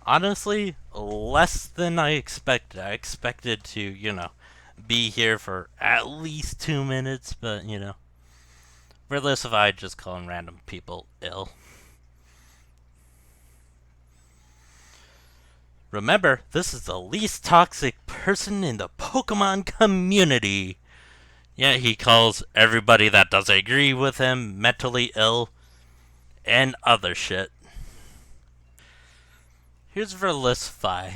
Honestly, less than I expected. I expected to, be here for at least 2 minutes, but, Verlisify just calling random people ill. Remember, this is the least toxic person in the Pokemon community. Yet he calls everybody that doesn't agree with him mentally ill and other shit. Here's Verlisify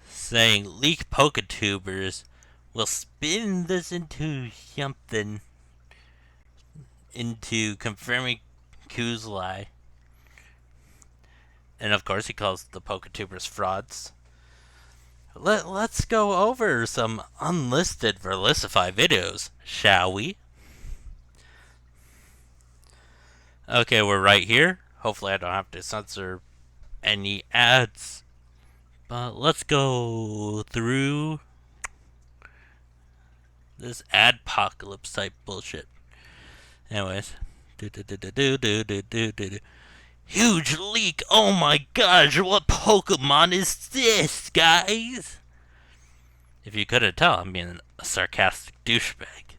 saying leak Poketubers will spin this into something, into confirming Q's lie. And of course he calls the Poketubers frauds. Let's go over some unlisted Verlisify videos, shall we? Okay, we're right here. Hopefully I don't have to censor any ads. But let's go through this adpocalypse type bullshit. Anyways. Huge leak! Oh my gosh, what Pokemon is this, guys? If you couldn't tell, I'm being a sarcastic douchebag.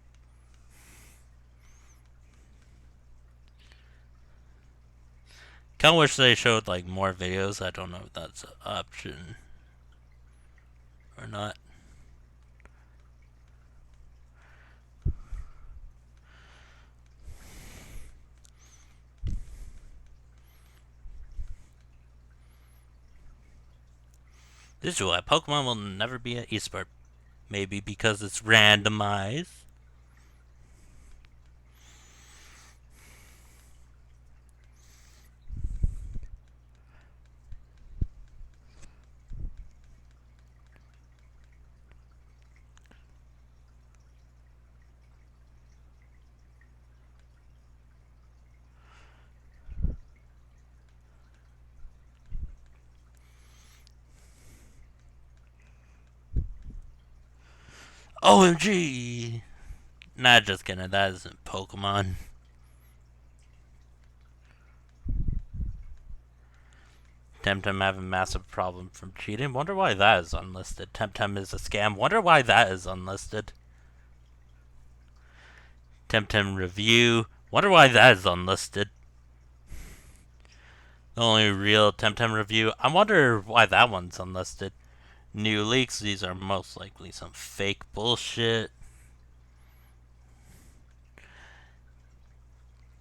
Kinda wish they showed like more videos. I don't know if that's an option or not. This is why Pokemon will never be an esport. Maybe because it's randomized. OMG! Nah, just kidding. That isn't Pokemon. Temtem have a massive problem from cheating. Wonder why that is unlisted. Temtem is a scam. Wonder why that is unlisted. Temtem review. Wonder why that is unlisted. The only real Temtem review. I wonder why that one's unlisted. New leaks. These are most likely some fake bullshit.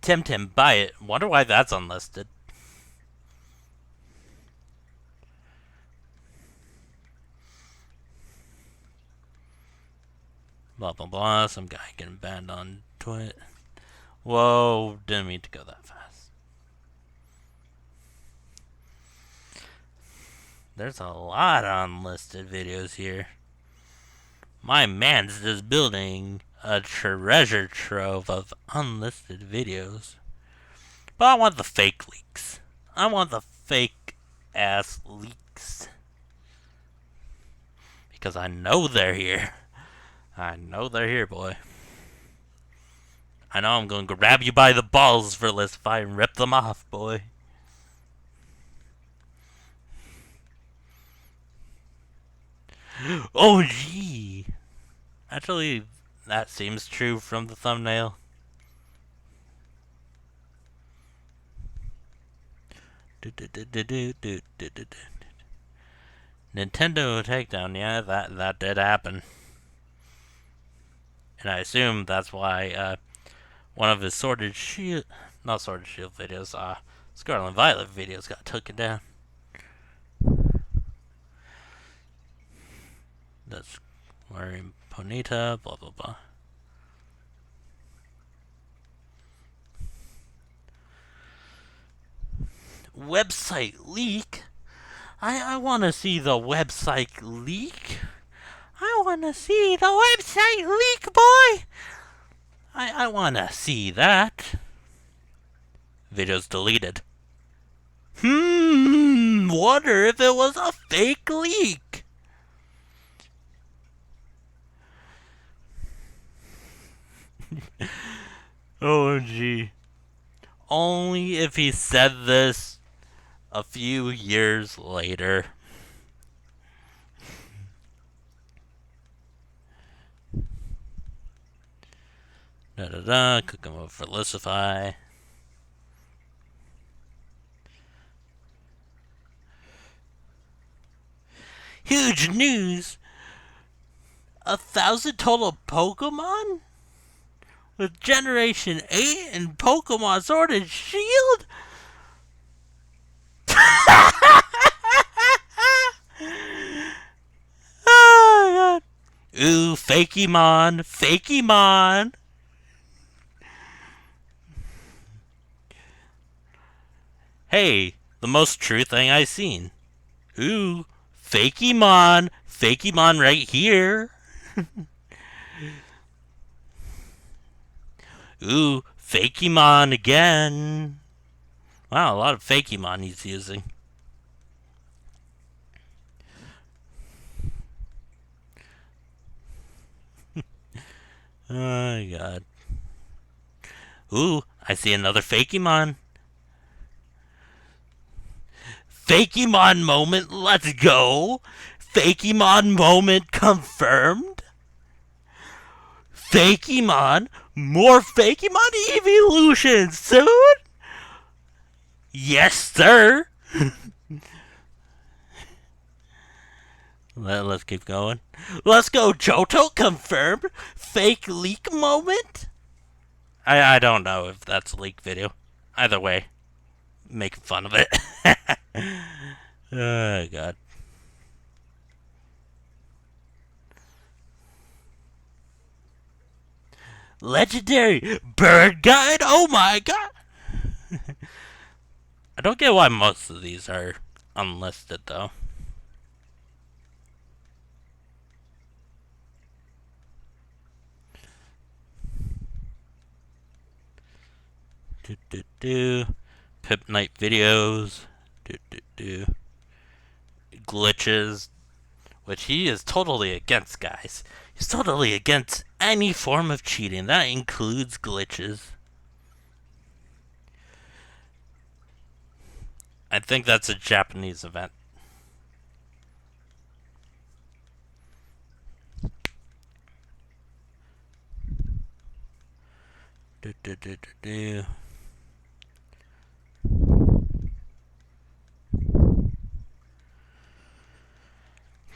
Temtem buy it. Wonder why that's unlisted. Blah blah blah. Some guy getting banned on Twitch. Whoa, didn't mean to go that fast. There's a lot of unlisted videos here. My man's just building a treasure trove of unlisted videos. But I want the fake leaks. I want the fake ass leaks. Because I know they're here. I know they're here, boy. I know I'm gonna grab you by the balls, Verlisify, and rip them off, boy. Oh, gee. Actually, that seems true from the thumbnail. Nintendo takedown, yeah, that did happen. And I assume that's why one of his Sword Shield videos, Scarlet and Violet videos got taken down. That's wearing Ponyta, blah blah blah. Website leak? I want to see the website leak. I want to see the website leak, boy. I want to see that. Video's deleted. Wonder if it was a fake leak. OMG. Only if he said this a few years later. Cooking with Verlisify. Huge news! 1,000 total Pokemon? With Generation 8 and Pokemon Sword and Shield? Oh, God. Ooh, Fakemon, Fakemon. Hey, the most true thing I've seen. Ooh, Fakemon, Fakemon right here. Ooh, Fakemon again. Wow, a lot of Fakemon he's using. Oh my God. Ooh, I see another Fakemon. Fakemon moment, let's go. Fakemon moment confirmed. Fakemon, more Fakemon evolutions soon. Yes, sir. Let's keep going. Let's go, Johto confirmed. Fake leak moment. I don't know if that's a leak video. Either way, making fun of it. Oh, God. Legendary bird guide? Oh, my God. I don't get why most of these are unlisted, though. Pip Night videos. Glitches. Which he is totally against, guys. He's totally against any form of cheating. That includes glitches. I think that's a Japanese event.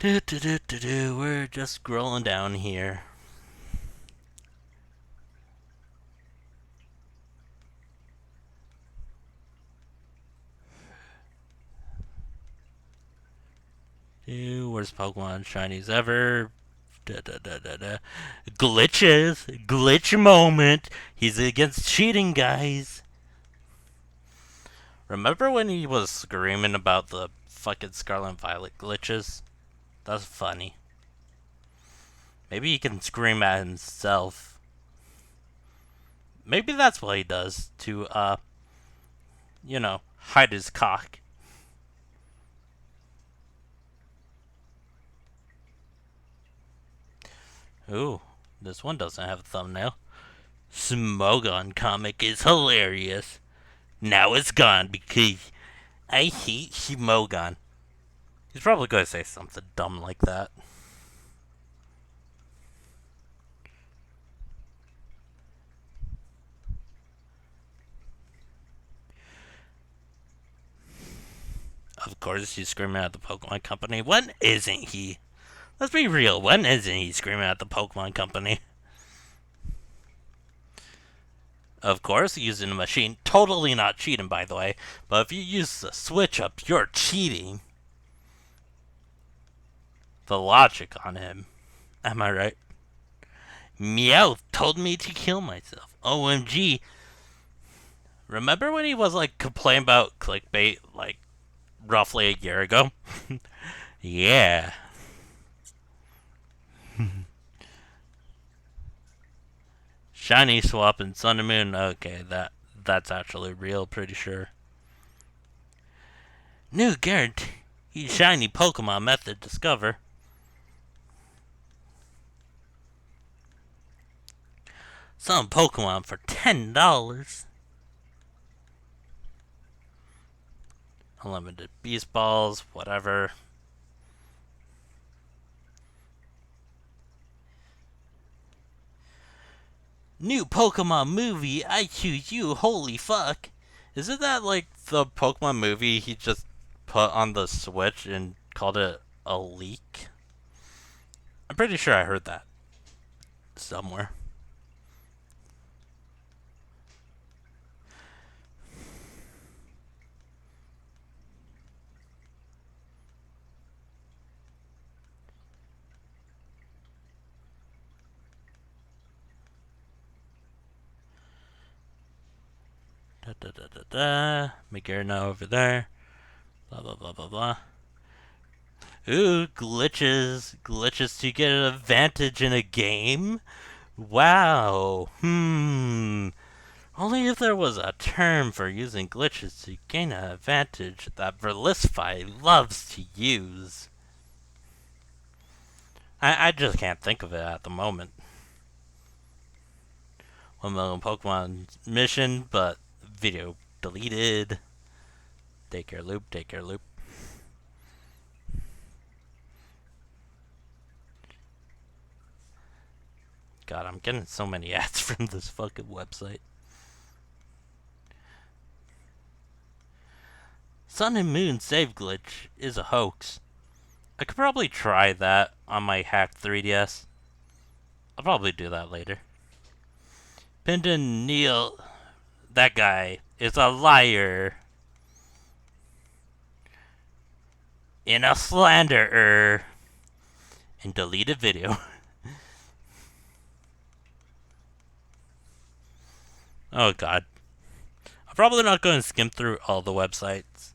We're just scrolling down here. Worst Pokemon shinies ever. Glitches. Glitch moment. He's against cheating, guys. Remember when he was screaming about the fucking Scarlet and Violet glitches? That's funny. Maybe he can scream at himself. Maybe that's what he does to, you know, hide his cock. Ooh, this one doesn't have a thumbnail. Smogon comic is hilarious. Now it's gone because I hate Smogon. He's probably going to say something dumb like that. Of course, he's screaming at the Pokemon Company. When isn't he? Let's be real. When isn't he screaming at the Pokemon Company? Of course, using a machine. Totally not cheating, by the way. But if you use the switch up, you're cheating. The logic on him. Am I right? Meowth told me to kill myself. OMG. Remember when he was like complaining about clickbait like roughly a year ago? Yeah. Shiny swap and Sun and Moon. Okay, that's actually real, pretty sure. New guarantee shiny Pokemon method discover. Some Pokemon for $10. Unlimited Beast Balls, whatever. New Pokemon movie, I choose you, holy fuck. Isn't that like the Pokemon movie he just put on the Switch and called it a leak? I'm pretty sure I heard that somewhere. Magarna over there. Blah, blah, blah, blah, blah. Ooh, glitches. Glitches to get an advantage in a game? Wow. Only if there was a term for using glitches to gain an advantage that Verlisify loves to use. I just can't think of it at the moment. 1 million Pokemon mission, but video deleted. Take care, loop, take care, loop. God, I'm getting so many ads from this fucking website. Sun and Moon save glitch is a hoax. I could probably try that on my hacked 3DS. I'll probably do that later. Pindon Neil, that guy is a liar. And a slanderer. And deleted video. Oh god. I'm probably not going to skim through all the websites.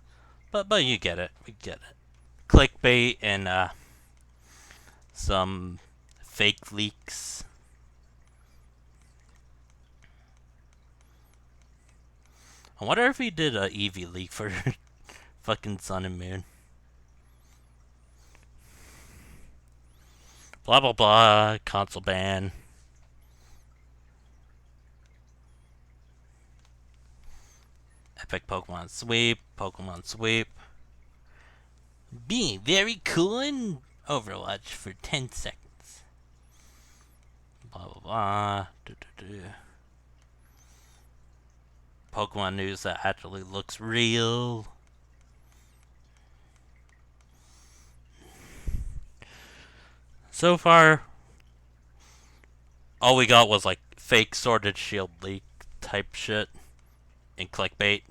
But you get it. We get it. Clickbait and some fake leaks. I wonder if he did a Eevee leak for fucking Sun and Moon. Blah blah blah. Console ban. Epic Pokemon Sweep. Pokemon Sweep. Be very cool in Overwatch for 10 seconds. Blah blah blah. Pokemon news that actually looks real. So far, all we got was like fake Sword Shield leak type shit and clickbait.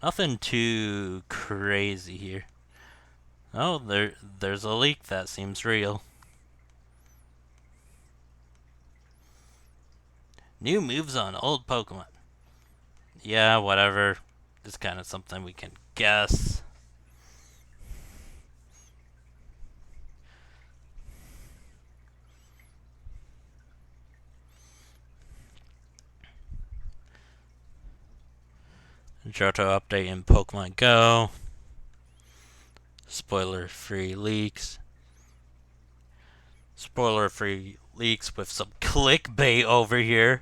Nothing too crazy here. Oh, there's a leak that seems real. New moves on old Pokemon. Yeah, whatever. It's kind of something we can guess. Johto update in Pokemon Go. Spoiler-free leaks. Spoiler-free leaks with some clickbait over here.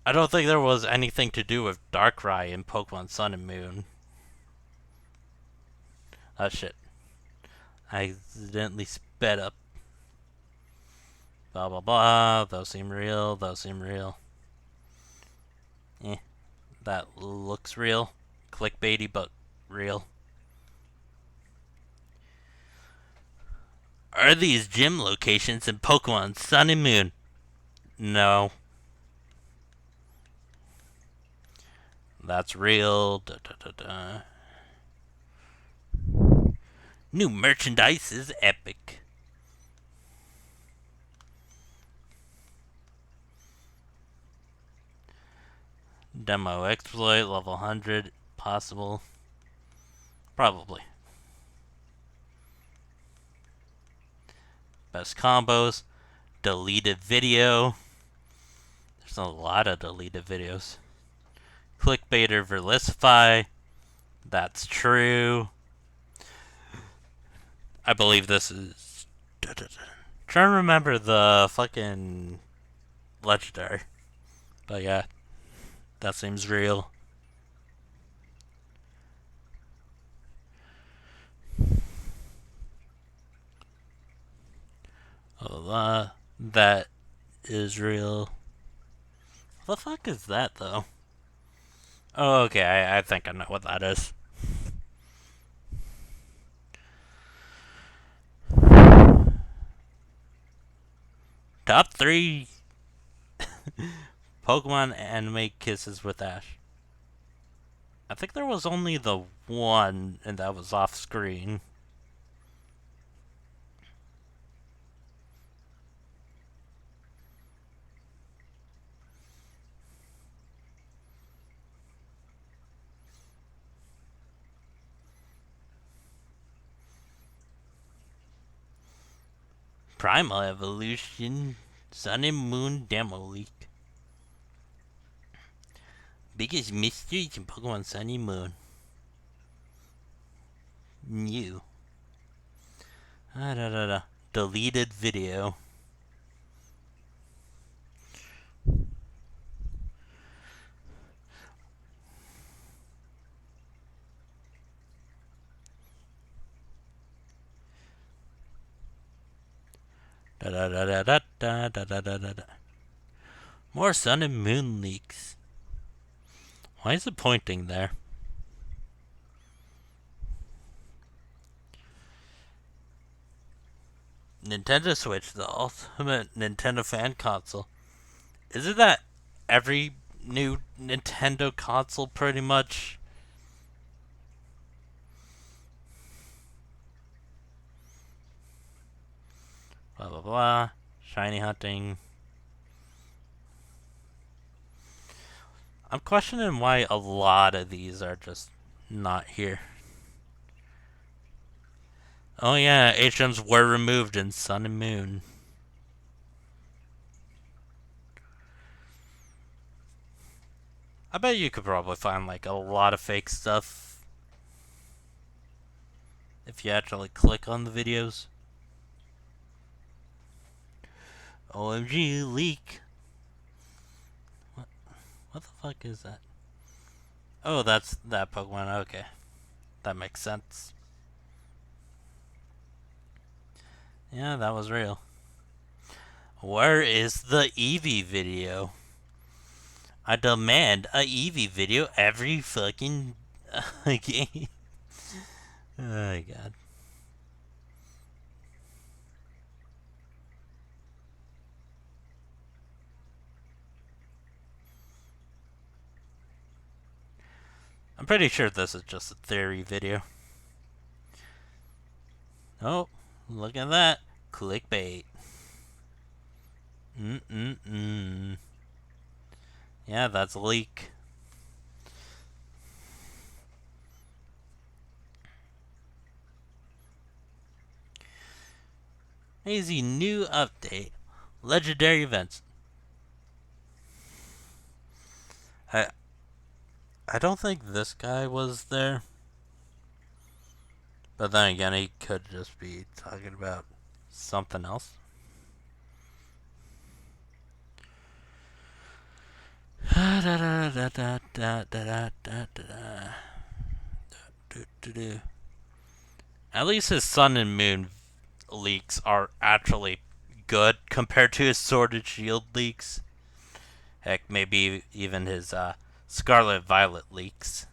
I don't think there was anything to do with Darkrai in Pokemon Sun and Moon. Oh shit. I accidentally sped up. Blah blah blah. Those seem real. Those seem real. That looks real. Clickbaity, but real. Are these gym locations in Pokemon Sun and Moon? No. That's real. Da, da, da, da. New merchandise is epic. Demo exploit, level 100, possible. Probably. Best combos, deleted video. There's a lot of deleted videos. Clickbaiter Verlisify. That's true. I believe this is... Trying to remember the fucking legendary. But yeah, that seems real. Oh, that is real. What the fuck is that, though? Oh, okay, I think I know what that is. Top 3 Pokemon anime kisses with Ash. I think there was only the one, and that was off screen. Primal Evolution Sun and Moon Demo Leak. Biggest mysteries in Pokemon Sun and Moon. New. Deleted video. More Sun and Moon leaks. Why is it pointing there? Nintendo Switch, the ultimate Nintendo fan console. Isn't that every new Nintendo console pretty much? Blah blah blah. Shiny hunting. I'm questioning why a lot of these are just not here. Oh yeah, HMs were removed in Sun and Moon. I bet you could probably find like a lot of fake stuff if you actually click on the videos. OMG leak. What the fuck is that? Oh, that's that Pokemon. Okay. That makes sense. Yeah, that was real. Where is the Eevee video? I demand a Eevee video every fucking game. Oh my god. I'm pretty sure this is just a theory video. Oh, look at that. Clickbait. Yeah, that's a leak. Easy new update. Legendary events. I don't think this guy was there. But then again, he could just be talking about something else. At least his sun and moon leaks are actually good compared to his sword and shield leaks. Heck, maybe even his Scarlet Violet leaks.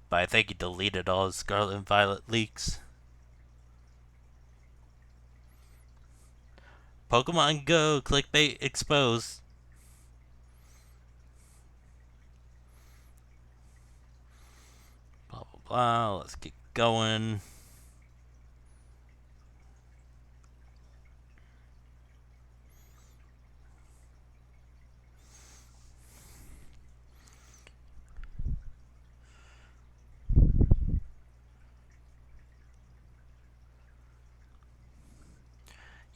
But I think he deleted all his Scarlet and Violet leaks. Pokemon Go, clickbait exposed. Blah, blah, blah. Let's get going.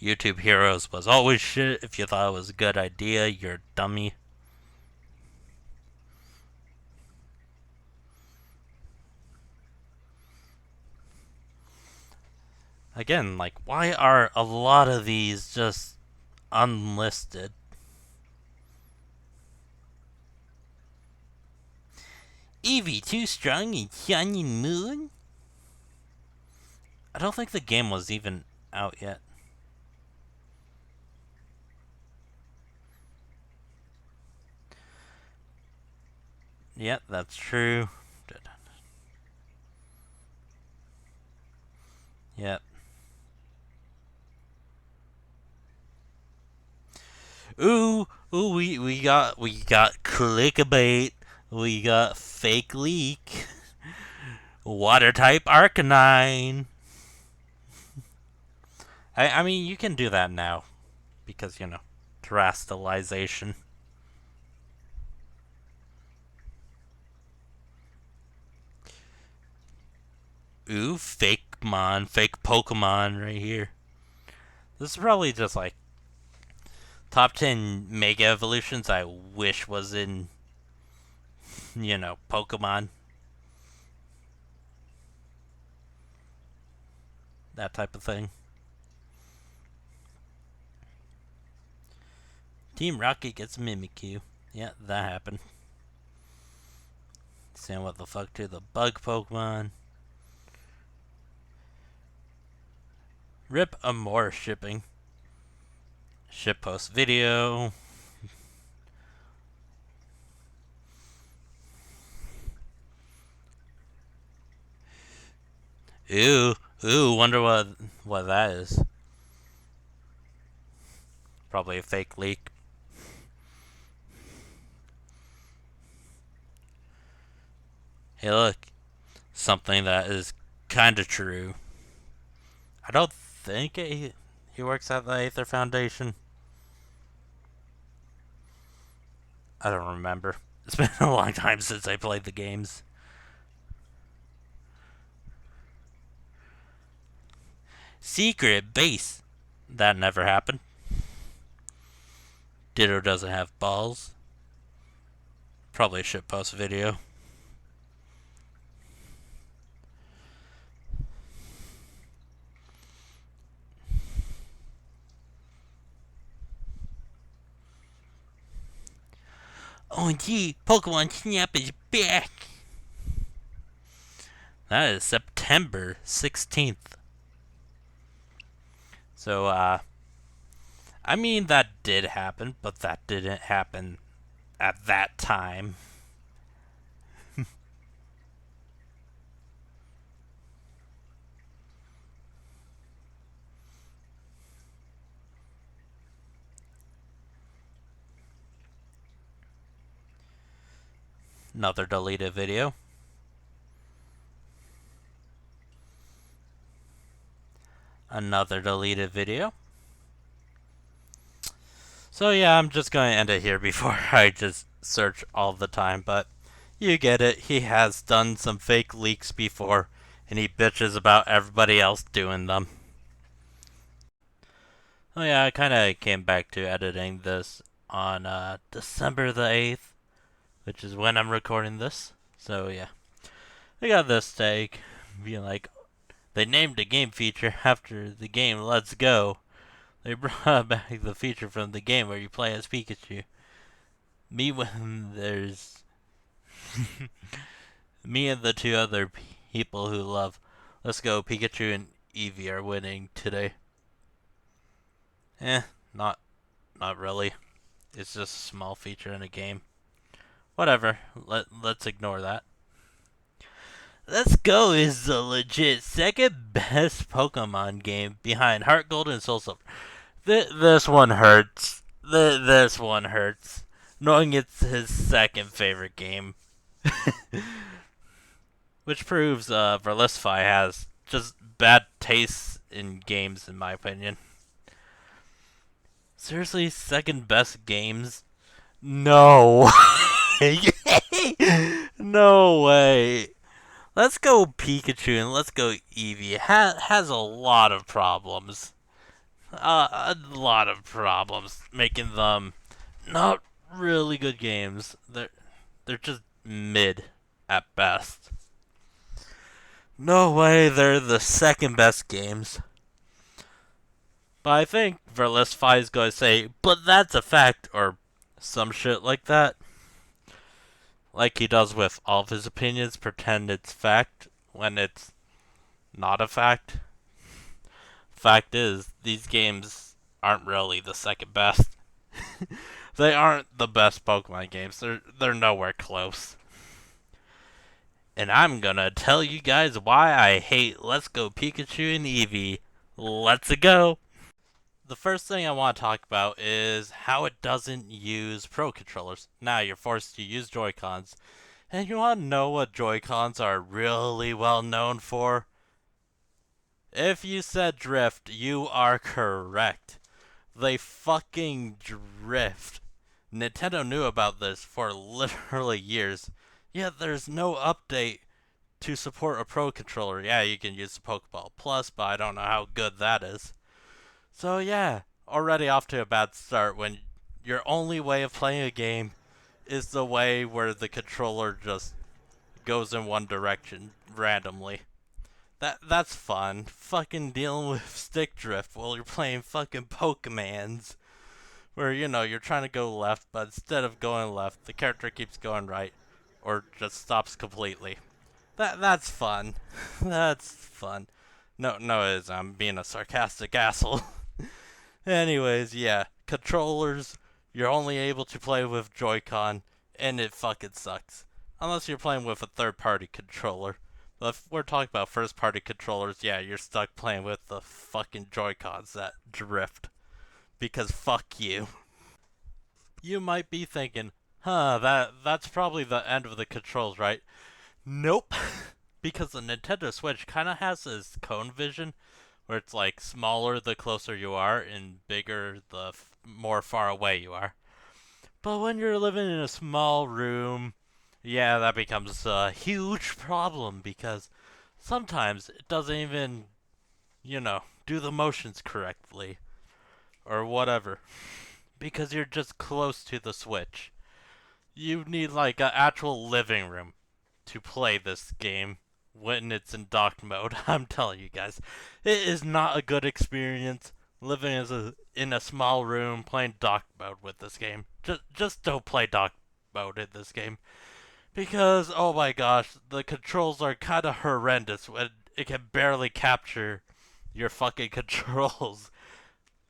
YouTube Heroes was always shit. If you thought it was a good idea, you're a dummy. Again, like, why are a lot of these just unlisted? Eevee too strong in Shining Moon? I don't think the game was even out yet. Yep, that's true. Yep. Ooh, we got clickbait. We got fake leak. Water type Arcanine. I mean, you can do that now because, you know, terastallization. Ooh, fake Pokemon right here. This is probably just like top 10 Mega Evolutions I wish was in, you know, Pokemon. That type of thing. Team Rocket gets Mimikyu. Yeah, that happened. Saying what the fuck to the bug Pokemon. Rip Amore shipping. Ship post video. Ooh, wonder what that is. Probably a fake leak. Hey, look. Something that is kind of true. I don't think he works at the Aether Foundation. I don't remember. It's been a long time since I played the games. Secret base. That never happened. Ditto doesn't have balls. Probably a shitpost video. OMG, Pokemon Snap is back! That is September 16th. So, I mean, that did happen, but that didn't happen at that time. Another deleted video. Another deleted video. So yeah, I'm just going to end it here before I just search all the time, but you get it. He has done some fake leaks before, and he bitches about everybody else doing them. Oh yeah, I kind of came back to editing this on December the 8th, which is when I'm recording this. So yeah, I got this take, being like, they named a game feature after the game Let's Go. They brought back the feature from the game where you play as Pikachu. Me when there's me and the two other people who love Let's Go Pikachu and Eevee are winning today. Eh, not not really. It's just a small feature in a game. Whatever. Let's ignore that. Let's Go is the legit second best Pokemon game behind Heart Gold and Soul Silver. This one hurts. This one hurts. Knowing it's his second favorite game. Which proves Verlisify has just bad taste in games, in my opinion. Seriously, second best games? No. No way. Let's Go Pikachu and Let's Go Eevee has a lot of problems. A lot of problems making them not really good games. They're just mid at best. No way they're the second best games. But I think Verlisify is going to say, but that's a fact, or some shit like that. Like he does with all of his opinions, pretend it's fact when it's not a fact. Fact is, these games aren't really the second best. They aren't the best Pokemon games. They're nowhere close. And I'm gonna tell you guys why I hate Let's Go Pikachu and Eevee. Let's go! The first thing I want to talk about is how it doesn't use Pro Controllers. Now you're forced to use Joy-Cons. And you want to know what Joy-Cons are really well known for? If you said drift, you are correct. They fucking drift. Nintendo knew about this for literally years, yet there's no update to support a Pro Controller. Yeah, you can use the Pokeball Plus, but I don't know how good that is. So yeah, already off to a bad start when your only way of playing a game is the way where the controller just goes in one direction randomly. That's fun. Fucking dealing with stick drift while you're playing fucking Pokemans. Where, you're trying to go left, but instead of going left, the character keeps going right. Or just stops completely. That's fun. That's fun. No, it is. I'm being a sarcastic asshole. Anyways, yeah. Controllers, you're only able to play with Joy-Con, and it fucking sucks. Unless you're playing with a third-party controller. But if we're talking about first-party controllers, yeah, you're stuck playing with the fucking Joy-Cons that drift. Because fuck you. You might be thinking, that's probably the end of the controls, right? Nope. Because the Nintendo Switch kind of has this cone vision, where it's like smaller the closer you are, and bigger the more far away you are. But when you're living in a small room, yeah, that becomes a huge problem, because sometimes it doesn't even, do the motions correctly. Or whatever. Because you're just close to the Switch. You need like an actual living room to play this game when it's in docked mode. I'm telling you guys, it is not a good experience living in a small room playing docked mode with this game. Just don't play docked mode in this game. Because, oh my gosh, the controls are kind of horrendous when it can barely capture your fucking controls.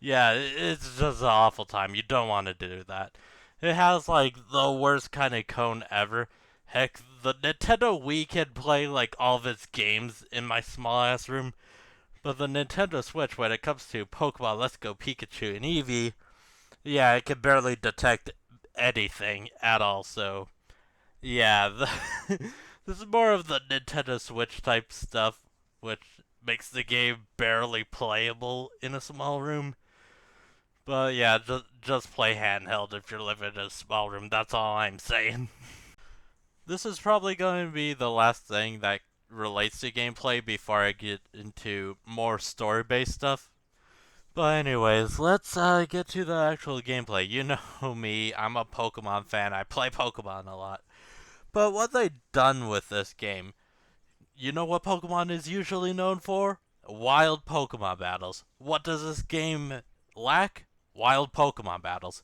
Yeah, it's just an awful time. You don't want to do that. It has like the worst kind of cone ever. Heck, the Nintendo Wii can play like all of its games in my small ass room, but the Nintendo Switch, when it comes to Pokemon Let's Go Pikachu and Eevee, yeah, it can barely detect anything at all. So, yeah, this is more of the Nintendo Switch type stuff, which makes the game barely playable in a small room. But yeah, just play handheld if you're living in a small room. That's all I'm saying. This is probably going to be the last thing that relates to gameplay before I get into more story-based stuff. But anyways, let's get to the actual gameplay. You know me, I'm a Pokemon fan. I play Pokemon a lot. But what they've done with this game, you know what Pokemon is usually known for? Wild Pokemon battles. What does this game lack? Wild Pokemon battles.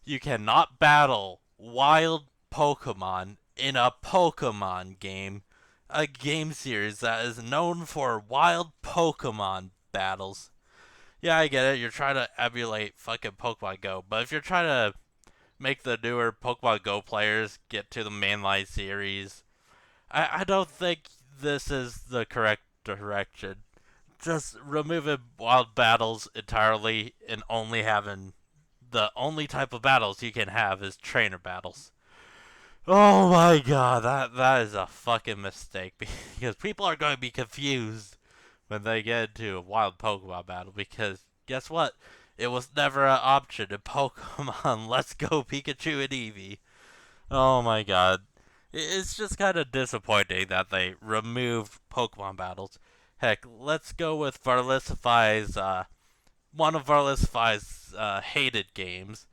You cannot battle wild Pokemon in a Pokemon game, a game series that is known for wild Pokemon battles. Yeah, I get it. You're trying to emulate fucking Pokemon Go, but if you're trying to make the newer Pokemon Go players get to the mainline series, I don't think this is the correct direction. Just removing wild battles entirely and only having the only type of battles you can have is trainer battles. Oh my god, that is a fucking mistake because people are going to be confused when they get into a wild Pokemon battle because guess what? It was never an option in Pokemon Let's Go Pikachu and Eevee. Oh my god. It's just kind of disappointing that they removed Pokemon battles. Heck, let's go with Verlisify's, one of Verlisify's hated games,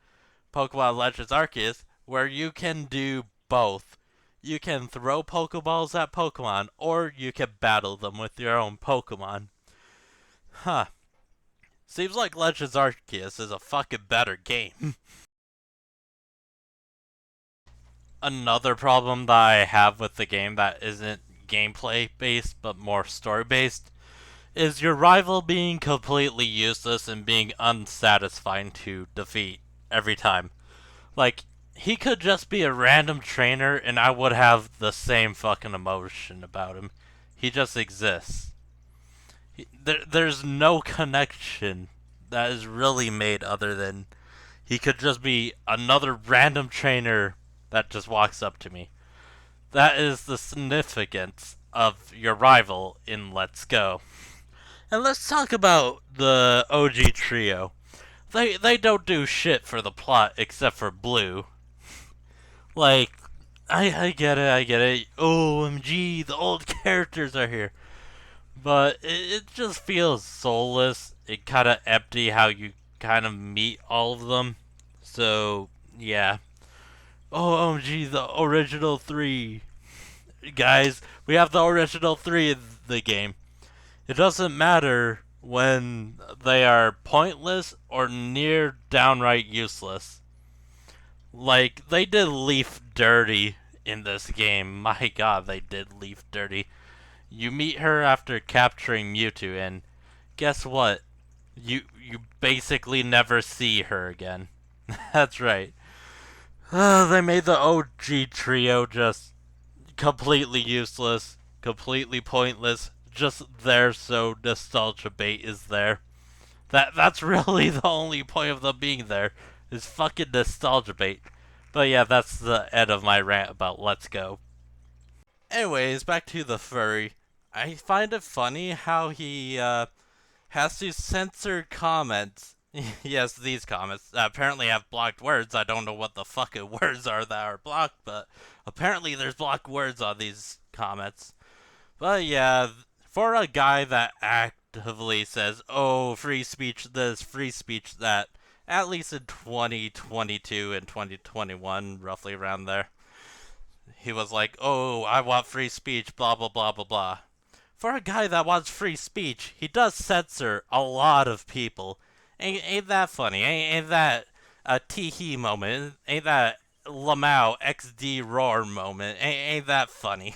Pokemon Legends Arceus, where you can do both. You can throw Pokeballs at Pokemon, or you can battle them with your own Pokemon. Huh. Seems like Legends Arceus is a fucking better game. Another problem that I have with the game that isn't gameplay based but more story based is your rival being completely useless and being unsatisfying to defeat every time. Like, he could just be a random trainer and I would have the same fucking emotion about him. He just exists. There's no connection that is really made other than he could just be another random trainer that just walks up to me. That is the significance of your rival in Let's Go. And let's talk about the OG trio. They don't do shit for the plot except for Blue. Like, I get it. OMG, the old characters are here. But it just feels soulless. It kind of empty how you kind of meet all of them. So, yeah. OMG, the original three. Guys, we have the original three in the game. It doesn't matter when they are pointless or near downright useless. Like, they did Leaf dirty in this game. My god, they did Leaf dirty. You meet her after capturing Mewtwo, and guess what? You basically never see her again. That's right. They made the OG trio just completely useless, completely pointless, just there so nostalgia bait is there. That's really the only point of them being there, is fucking nostalgia bait. But yeah, that's the end of my rant about Let's Go. Anyways, back to the furry. I find it funny how he has to censor comments. Yes, these comments that apparently have blocked words. I don't know what the fucking words are that are blocked, but apparently there's blocked words on these comments. But yeah, for a guy that actively says, oh, free speech this, free speech that, at least in 2022 and 2021, roughly around there, he was like, oh, I want free speech, blah, blah, blah, blah, blah. For a guy that wants free speech, he does censor a lot of people. Ain't that funny? Ain't that a tee-hee moment? Ain't that Lamau XD roar moment? Ain't that funny?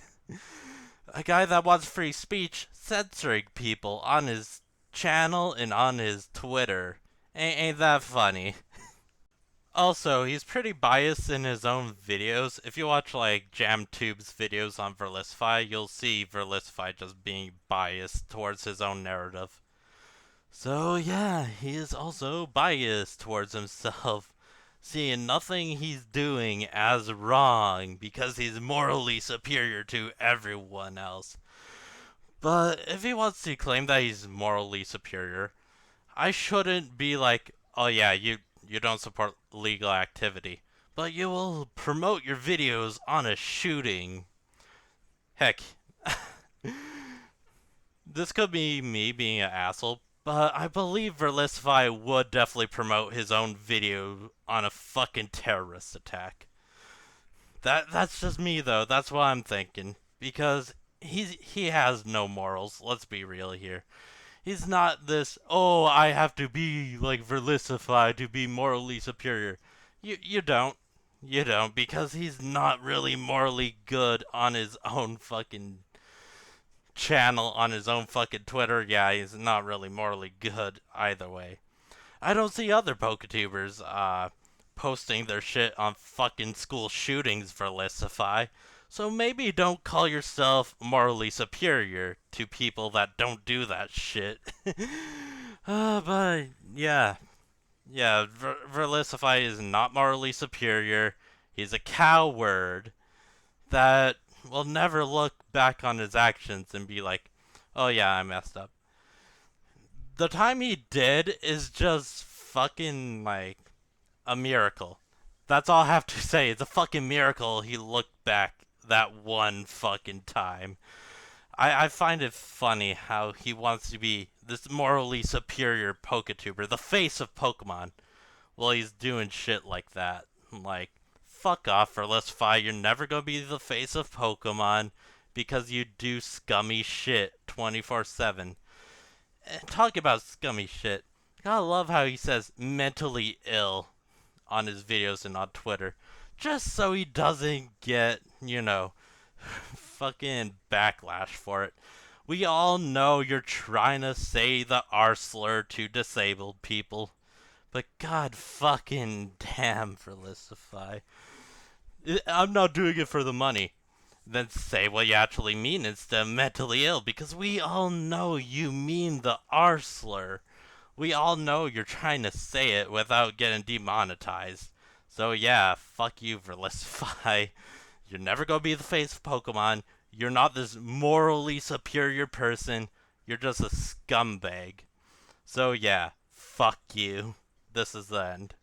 A guy that wants free speech censoring people on his channel and on his Twitter. Ain't that funny? Also, he's pretty biased in his own videos. If you watch like JamTube's videos on Verlisify, you'll see Verlisify just being biased towards his own narrative. So yeah, he is also biased towards himself, seeing nothing he's doing as wrong because he's morally superior to everyone else. But if he wants to claim that he's morally superior, I shouldn't be like, oh yeah, you don't support legal activity, but you will promote your videos on a shooting. Heck, this could be me being an asshole, but I believe Verlisify would definitely promote his own video on a fucking terrorist attack. That's just me though. That's what I'm thinking because he has no morals. Let's be real here. He's not this, oh, I have to be like Verlisify to be morally superior. You don't. You know, because he's not really morally good on his own fucking channel, on his own fucking Twitter. Yeah, he's not really morally good either way. I don't see other Poketubers, posting their shit on fucking school shootings for Verlisify. So maybe don't call yourself morally superior to people that don't do that shit. But yeah. Yeah, Verlisify is not morally superior. He's a coward that will never look back on his actions and be like, oh yeah, I messed up. The time he did is just fucking like a miracle. That's all I have to say. It's a fucking miracle he looked back that one fucking time. I find it funny how he wants to be this morally superior Poketuber, the face of Pokemon. Well, he's doing shit like that. Like, fuck off, Verlisify. You're never gonna be the face of Pokemon because you do scummy shit 24/7. Talk about scummy shit. Gotta love how he says mentally ill on his videos and on Twitter. Just so he doesn't get, fucking backlash for it. We all know you're trying to say the R slur to disabled people. But god fucking damn, Verlisify. I'm not doing it for the money. Then say what you actually mean instead of mentally ill, because we all know you mean the R slur. We all know you're trying to say it without getting demonetized. So yeah, fuck you, Verlisify. You're never gonna be the face of Pokemon. You're not this morally superior person. You're just a scumbag. So yeah, fuck you. This is the end.